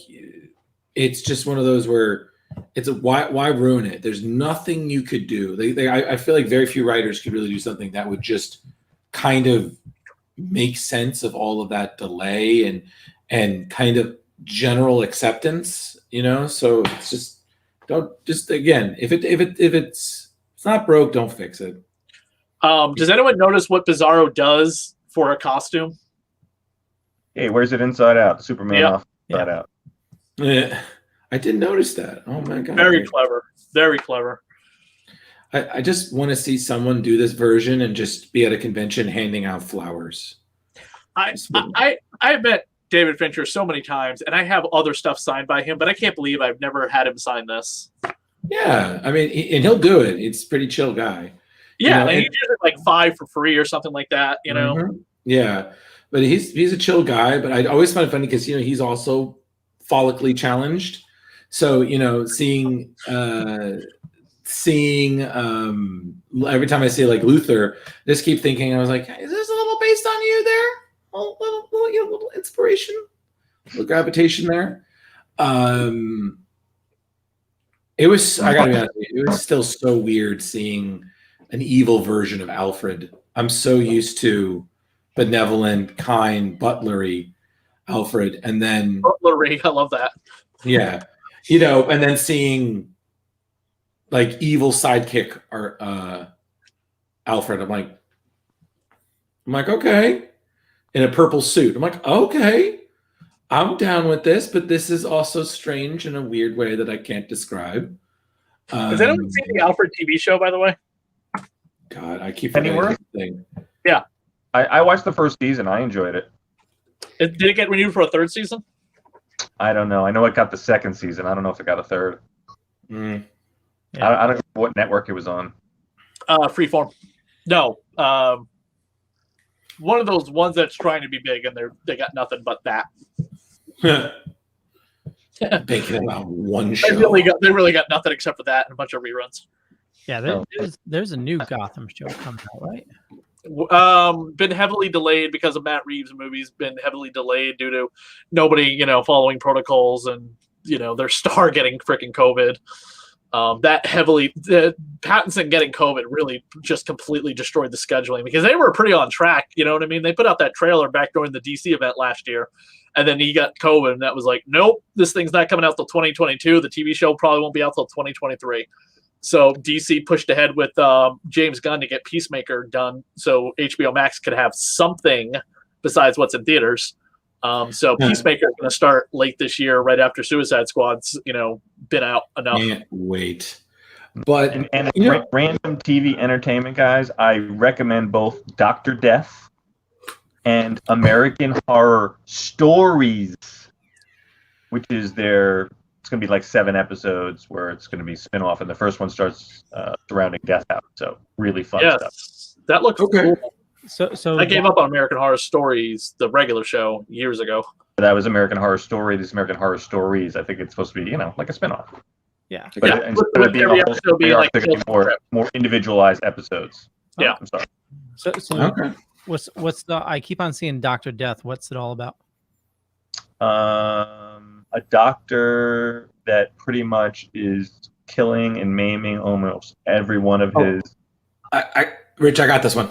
it's just one of those where it's why ruin it? There's nothing you could do. I feel like very few writers could really do something that would just kind of make sense of all of that delay and kind of general acceptance, so it's just again, if it's not broke, don't fix it. Does anyone notice what Bizarro does for a costume? Hey, where's it inside out? The Superman off inside out. Yeah, I didn't notice that. Oh my god, very clever. I just want to see someone do this version and just be at a convention handing out flowers. I met David Fincher so many times, and I have other stuff signed by him, but I can't believe I've never had him sign this. Yeah, I mean, and he'll do it. It's a pretty chill guy. Yeah, and he did it like 5 for free or something like that, you know? Mhm. Yeah, but he's a chill guy. But I always find it funny because he's also follically challenged. So seeing every time I see like Luther, I just keep thinking, I was like, is this a little based on you there? A little inspiration, a little gravitation there. It was, I gotta be honest, it was still so weird seeing an evil version of Alfred. I'm so used to benevolent, kind, butlery Alfred, and then Butlery, I love that. Yeah, and then seeing like evil sidekick or Alfred. I'm like, okay, in a purple suit. I'm like, okay, I'm down with this, but this is also strange in a weird way that I can't describe. Has anyone seen the Alfred TV show, by the way? God, I keep forgetting this thing. Yeah. I watched the first season. I enjoyed it. Did it get renewed for a 3rd season? I don't know. I know it got the 2nd season. I don't know if it got a 3rd. Yeah. I don't know what network it was on. Freeform. No. One of those ones that's trying to be big, and they got nothing but that. Thinking about one show. They really got nothing except for that and a bunch of reruns. Yeah, there's a new Gotham show coming out, right? Been heavily delayed because of Matt Reeves' movies. Been heavily delayed due to nobody, following protocols and their star getting freaking COVID. Pattinson getting COVID really just completely destroyed the scheduling because they were pretty on track. You know what I mean? They put out that trailer back during the DC event last year, and then he got COVID, and that was like, nope, this thing's not coming out till 2022. The TV show probably won't be out till 2023. So DC pushed ahead with James Gunn to get Peacemaker done so HBO Max could have something besides what's in theaters. So Peacemaker is going to start late this year, right after Suicide Squad's, been out enough. Can't wait. But and random TV entertainment, guys, I recommend both Dr. Death and American Horror Stories, which is it's going to be like 7 episodes where it's going to be spin-off, and the first one starts surrounding Death House. So really fun stuff. That looks cool. So I gave up on American Horror Stories, the regular show, years ago. That was American Horror Story. This is American Horror Stories. I think it's supposed to be, like a spin-off. Yeah. But instead of being a whole story arc, they're gonna be more individualized episodes. Yeah. I'm sorry. So okay. What's the? I keep on seeing Dr. Death. What's it all about? A doctor that pretty much is killing and maiming almost every one of his. Rich, I got this one.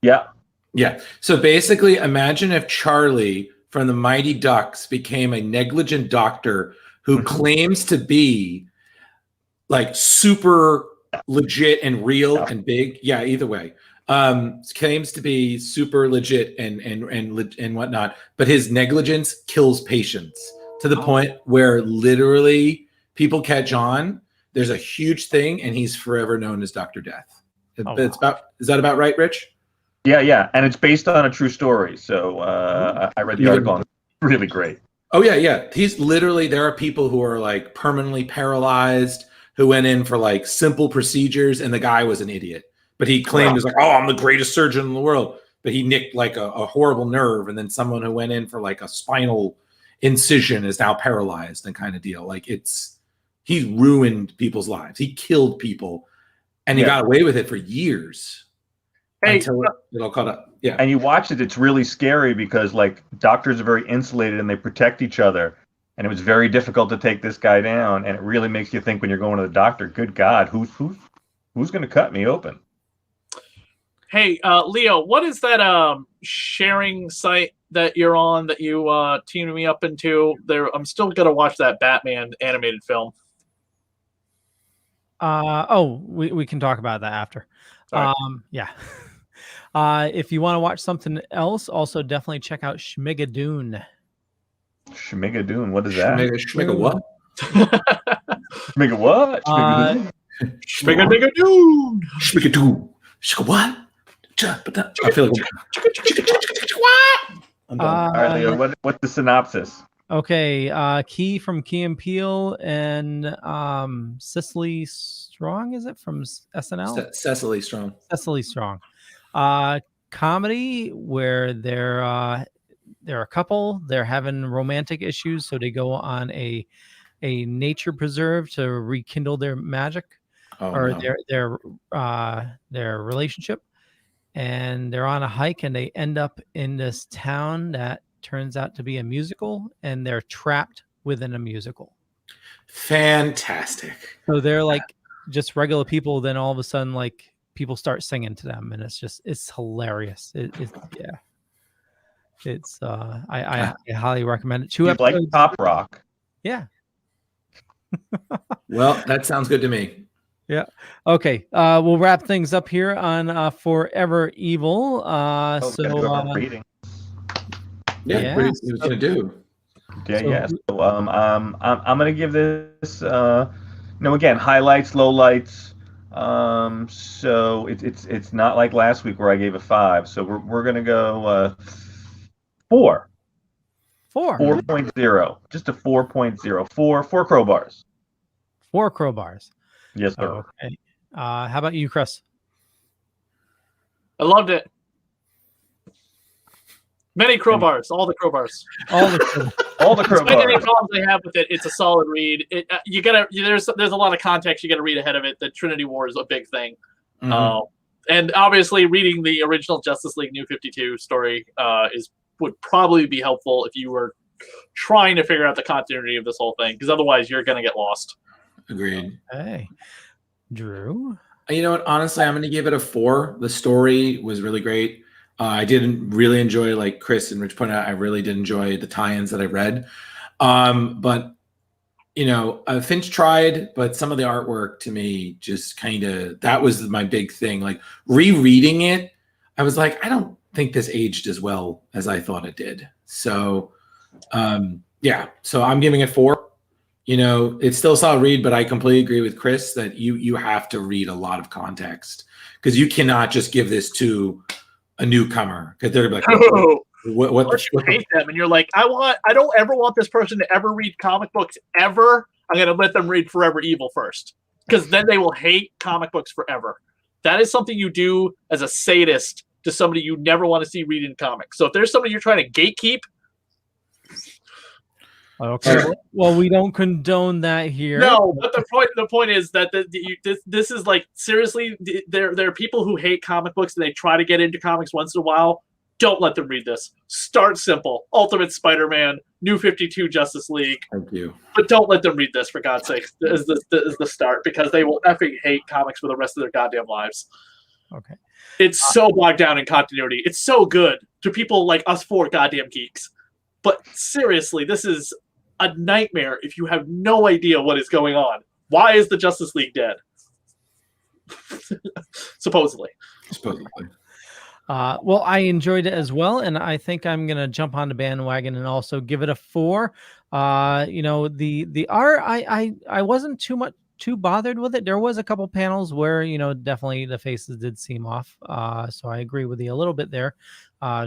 Yeah. Yeah. So basically, imagine if Charlie from the Mighty Ducks became a negligent doctor who claims to be like super legit and real and big. Yeah, either way. Claims to be super legit and whatnot, but his negligence kills patients to the point where literally people catch on. There's a huge thing, and he's forever known as Dr. Death. Is that about right, Rich? Yeah, and it's based on a true story. So I read the article, and it's really great. Oh yeah. He's literally, there are people who are like permanently paralyzed who went in for like simple procedures, and the guy was an idiot. But he claimed he was like, oh, I'm the greatest surgeon in the world. But he nicked like a horrible nerve, and then someone who went in for like a spinal incision is now paralyzed and kind of deal. Like he's ruined people's lives. He killed people, and he got away with it for years. Until it all caught up. Yeah. And you watch it, it's really scary because like doctors are very insulated and they protect each other. And it was very difficult to take this guy down. And it really makes you think when you're going to the doctor, good God, who's going to cut me open? Hey, Leo, what is that sharing site that you're on that you teamed me up into? I'm still going to watch that Batman animated film. We can talk about that after. Sorry. Yeah. If you want to watch something else, also definitely check out Schmigadoon. Schmigadoon, what is that? Schmiga what? Schmiga what? Spigadoo. Spigadoo. What? I feel like All right, Leo, what's the synopsis? Okay, Key from Key and Peele and Cicely Strong, is it from SNL? Cecily Strong. Cecily Strong. Comedy where they're a couple, they're having romantic issues, so they go on a nature preserve to rekindle their magic their relationship, and they're on a hike and they end up in this town that turns out to be a musical, and they're trapped within a musical. Fantastic. So they're like just regular people, then all of a sudden like people start singing to them, and it's hilarious. I highly recommend it. 2 episodes. Like pop rock. Yeah. Well, that sounds good to me. Yeah. Okay. We'll wrap things up here on Forever Evil. Yeah. What are you gonna do? Yeah. So, I'm gonna give this. Again, highlights, lowlights. So it's not like last week where I gave a 5. So we're gonna go 4. 4.0. Just a 4.0. 4 crowbars. 4 crowbars. Yes, sir. Okay. How about you, Chris? I loved it. Many crowbars, all the crowbars. All the Despite any crowbars. problems I have with it, it's a solid read. There's a lot of context you gotta read ahead of it. The Trinity War is a big thing. And obviously reading the original Justice League New 52 story would probably be helpful if you were trying to figure out the continuity of this whole thing, because otherwise you're going to get lost. Agreed. Hey, Drew. You know what? Honestly, I'm going to give it a 4. The story was really great. I didn't really enjoy, like Chris and Rich pointed out, I really did enjoy the tie-ins that I read. But Finch tried, but some of the artwork to me just kind of, that was my big thing. Like rereading it, I was like, I don't think this aged as well as I thought it did. So, so I'm giving it 4. It's still a solid read, but I completely agree with Chris that you have to read a lot of context, because you cannot just give this to a newcomer, because they're like, what you hate them, and you're like, I don't ever want this person to ever read comic books ever. I'm going to let them read Forever Evil first, because then they will hate comic books forever. That is something you do as a sadist to somebody you never want to see read in comics. So if there's somebody you're trying to gatekeep, okay. Well, we don't condone that here. No, but the point is that this is like, seriously, there are people who hate comic books and they try to get into comics once in a while. Don't let them read this. Start simple. Ultimate Spider-Man, New 52 Justice League. Thank you. But don't let them read this, for God's sake, is the start, because they will effing hate comics for the rest of their goddamn lives. Okay. It's so bogged down in continuity. It's so good to people like us 4 goddamn geeks. But seriously, this is a nightmare if you have no idea what is going on. Why is the Justice League dead? Supposedly. Well, I enjoyed it as well, and I think I'm gonna jump on the bandwagon and also give it a 4. The art, I wasn't too bothered with it. There was a couple panels where definitely the faces did seem off. So I agree with you a little bit there,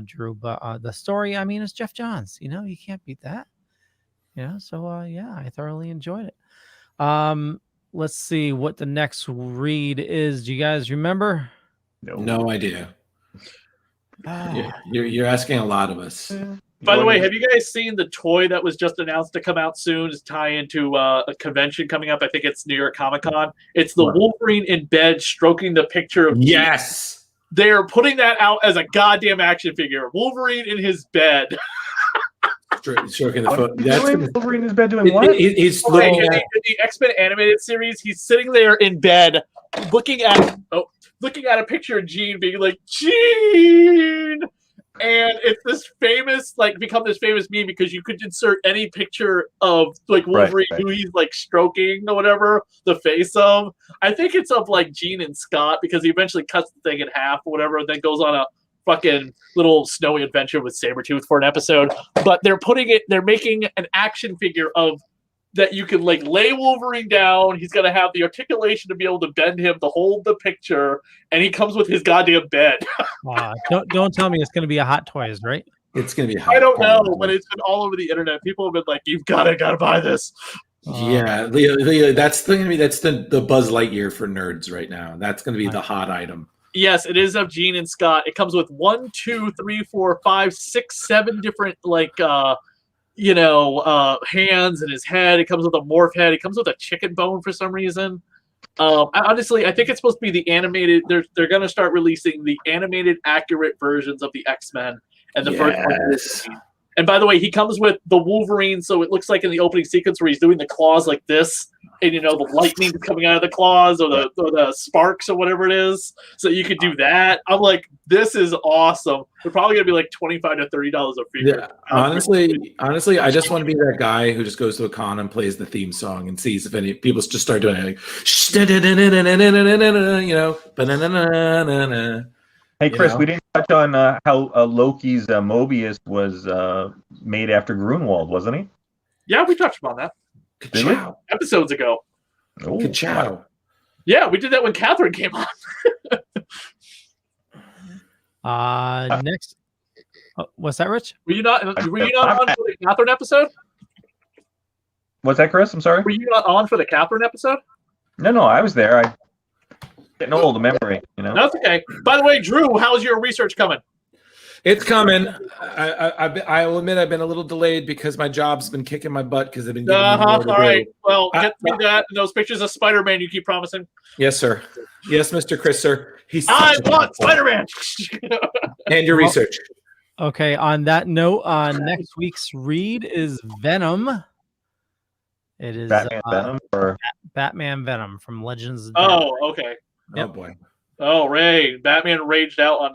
Drew. But the story, I mean, it's Geoff Johns. You can't beat that. So I thoroughly enjoyed it. Let's see what the next read is. Do you guys remember? No idea. You're asking a lot of us. By the way, have you guys seen the toy that was just announced to come out soon? Is tie into a convention coming up. I think it's New York Comic Con. It's the Wolverine in bed stroking the picture of Yes. They're putting that out as a goddamn action figure. Wolverine in his bed. Stroking the foot. Wolverine in his bed doing what? He's Okay, looking in at. the X-Men animated series, he's sitting there in bed, looking at a picture of Jean, being like, Jean! And it's this famous, become this famous meme, because you could insert any picture of Wolverine who he's stroking or whatever, the face of. I think it's of Jean and Scott, because he eventually cuts the thing in half or whatever, and then goes on a fucking little snowy adventure with Sabretooth for an episode. But they're making an action figure of that you can like lay Wolverine down. He's gonna have the articulation to be able to bend him to hold the picture, and he comes with his goddamn bed. Don't tell me it's gonna be a Hot Toys, right? It's gonna be. I don't know, but it's been all over the internet. People have been like, "You've gotta buy this." Yeah, Leo, that's gonna be the Buzz Lightyear for nerds right now. That's gonna be the hot item. Yes, it is of Gene and Scott. It comes with 1, 2, 3, 4, 5, 6, 7 different hands and his head. It comes with a morph head. It comes with a chicken bone for some reason. Honestly, I think it's supposed to be the animated. They're going to start releasing the animated, accurate versions of the X-Men and the first one. And by the way, he comes with the Wolverine, so it looks like in the opening sequence where he's doing the claws like this, and the lightning coming out of the claws or the sparks or whatever it is. So you could do that. I'm like, this is awesome. They're probably gonna be like $25 to $30 a figure. Yeah, honestly, I just want to be that guy who just goes to a con and plays the theme song and sees if any people just start doing it. Like, Hey, Chris, we didn't touch on how Loki's Mobius was made after Grunwald, wasn't he? Yeah, we touched upon that. Episodes ago. Oh, Ka-chow. Yeah, we did that when Catherine came on. Next. What's that, Rich? Were you not on for the Catherine episode? What's that, Chris? I'm sorry? Were you not on for the Catherine episode? No, I was there. Getting old, the memory, That's okay. By the way, Drew, how's your research coming? It's coming. I will admit I've been a little delayed because my job's been kicking my butt because they've been giving me more to all right. do. Well, get me that and those pictures of Spider-Man you keep promising. Yes, sir. Yes, Mr. Chris, sir. I want Spider-Man. And your research. Okay. On that note, next week's read is Venom. It is Batman Venom or Batman Venom from Legends. Oh, okay. Yep. Oh boy. Oh, Ray. Batman raged out on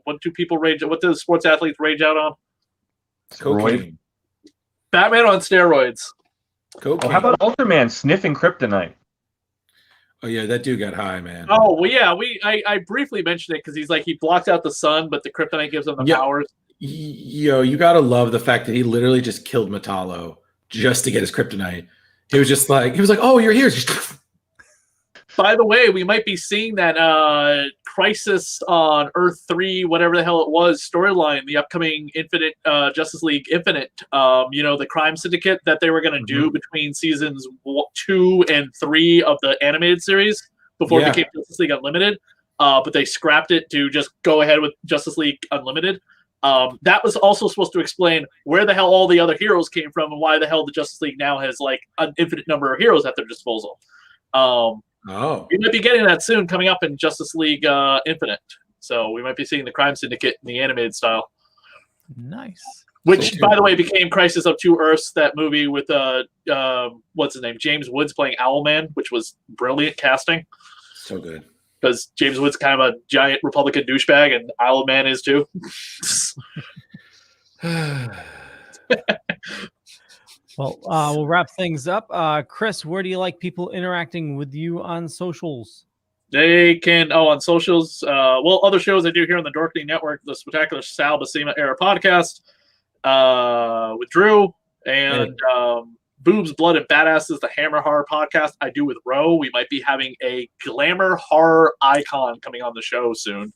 what do people rage? What do sports athletes rage out on? Cocaine. Batman on steroids. Cocaine. Oh, how about Ultraman sniffing kryptonite? Oh yeah, that dude got high, man. Oh well, yeah. I briefly mentioned it because he's like he blocks out the sun, but the kryptonite gives him the powers. Yo, you gotta love the fact that he literally just killed Metallo just to get his kryptonite. He was like, oh, you're here. By the way, we might be seeing that Crisis on Earth 3, whatever the hell it was, storyline, the upcoming Infinite Justice League Infinite, the crime syndicate that they were going to do between seasons 2 and 3 of the animated series before it became Justice League Unlimited. But they scrapped it to just go ahead with Justice League Unlimited. That was also supposed to explain where the hell all the other heroes came from and why the hell the Justice League now has like an infinite number of heroes at their disposal. We might be getting that soon coming up in Justice League Infinite. So we might be seeing the Crime Syndicate in the animated style. Nice. Which, by the way, became Crisis of Two Earths, that movie with, what's his name? James Woods playing Owlman, which was brilliant casting. So good. Because James Woods kind of a giant Republican douchebag, and Owlman is too. Well, we'll wrap things up. Chris, where do you like people interacting with you on socials? They can, on socials, other shows I do here on the Dorkening Network, the Spectacular Sal Buscema Era podcast with Drew, and Boobs, Blood, and Badasses, the Hammer Horror podcast I do with Ro. We might be having a glamour horror icon coming on the show soon.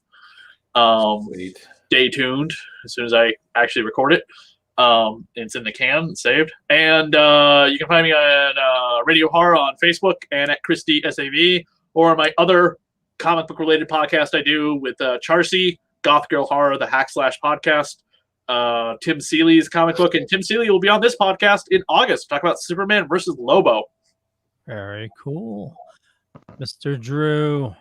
Stay tuned as soon as I actually record it. It's in the can, it's saved. And you can find me on Radio Horror on Facebook and at Christy SAV, or my other comic book related podcast I do with Charcy, Goth Girl Horror, the Hack Slash podcast, Tim Seeley's comic book. And Tim Seeley will be on this podcast in August, talk about Superman versus Lobo. Very cool. Mr. Drew.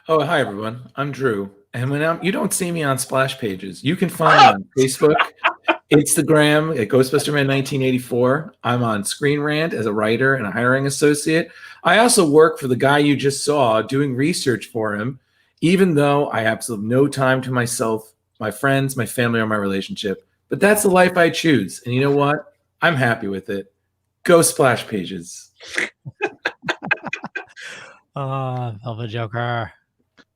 Oh, hi, everyone. I'm Drew. And when you don't see me on splash pages, you can find me on Facebook, Instagram at Ghostbusterman 1984. I'm on Screen Rant as a writer and a hiring associate. I also work for the guy you just saw doing research for him, even though I have no time to myself, my friends, my family, or my relationship. But that's the life I choose. And you know what? I'm happy with it. Go splash pages. Velvet Joker.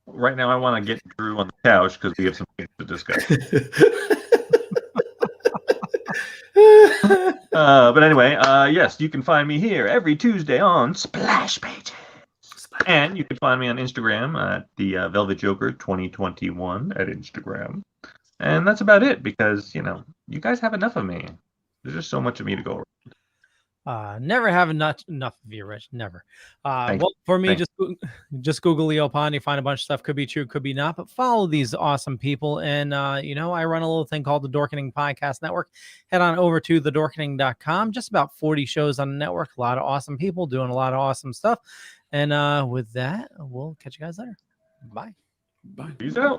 Right now, I want to get Drew on the couch because we have some things to discuss. But anyway, yes, you can find me here every Tuesday on Splash Pages. And you can find me on Instagram at the Velvet Joker 2021 at Instagram. And that's about it because, you know, you guys have enough of me. There's just so much of me to go around. Never have enough of you, Rich. Never. Thanks. Well, for me, Thanks. just Google Leo Pond. You find a bunch of stuff. Could be true, could be not. But follow these awesome people. And, you know, I run a little thing called the Dorkening Podcast Network. Head on over to thedorkening.com. Just about 40 shows on the network. A lot of awesome people doing a lot of awesome stuff. And with that, we'll catch you guys later. Bye. Bye. Peace out.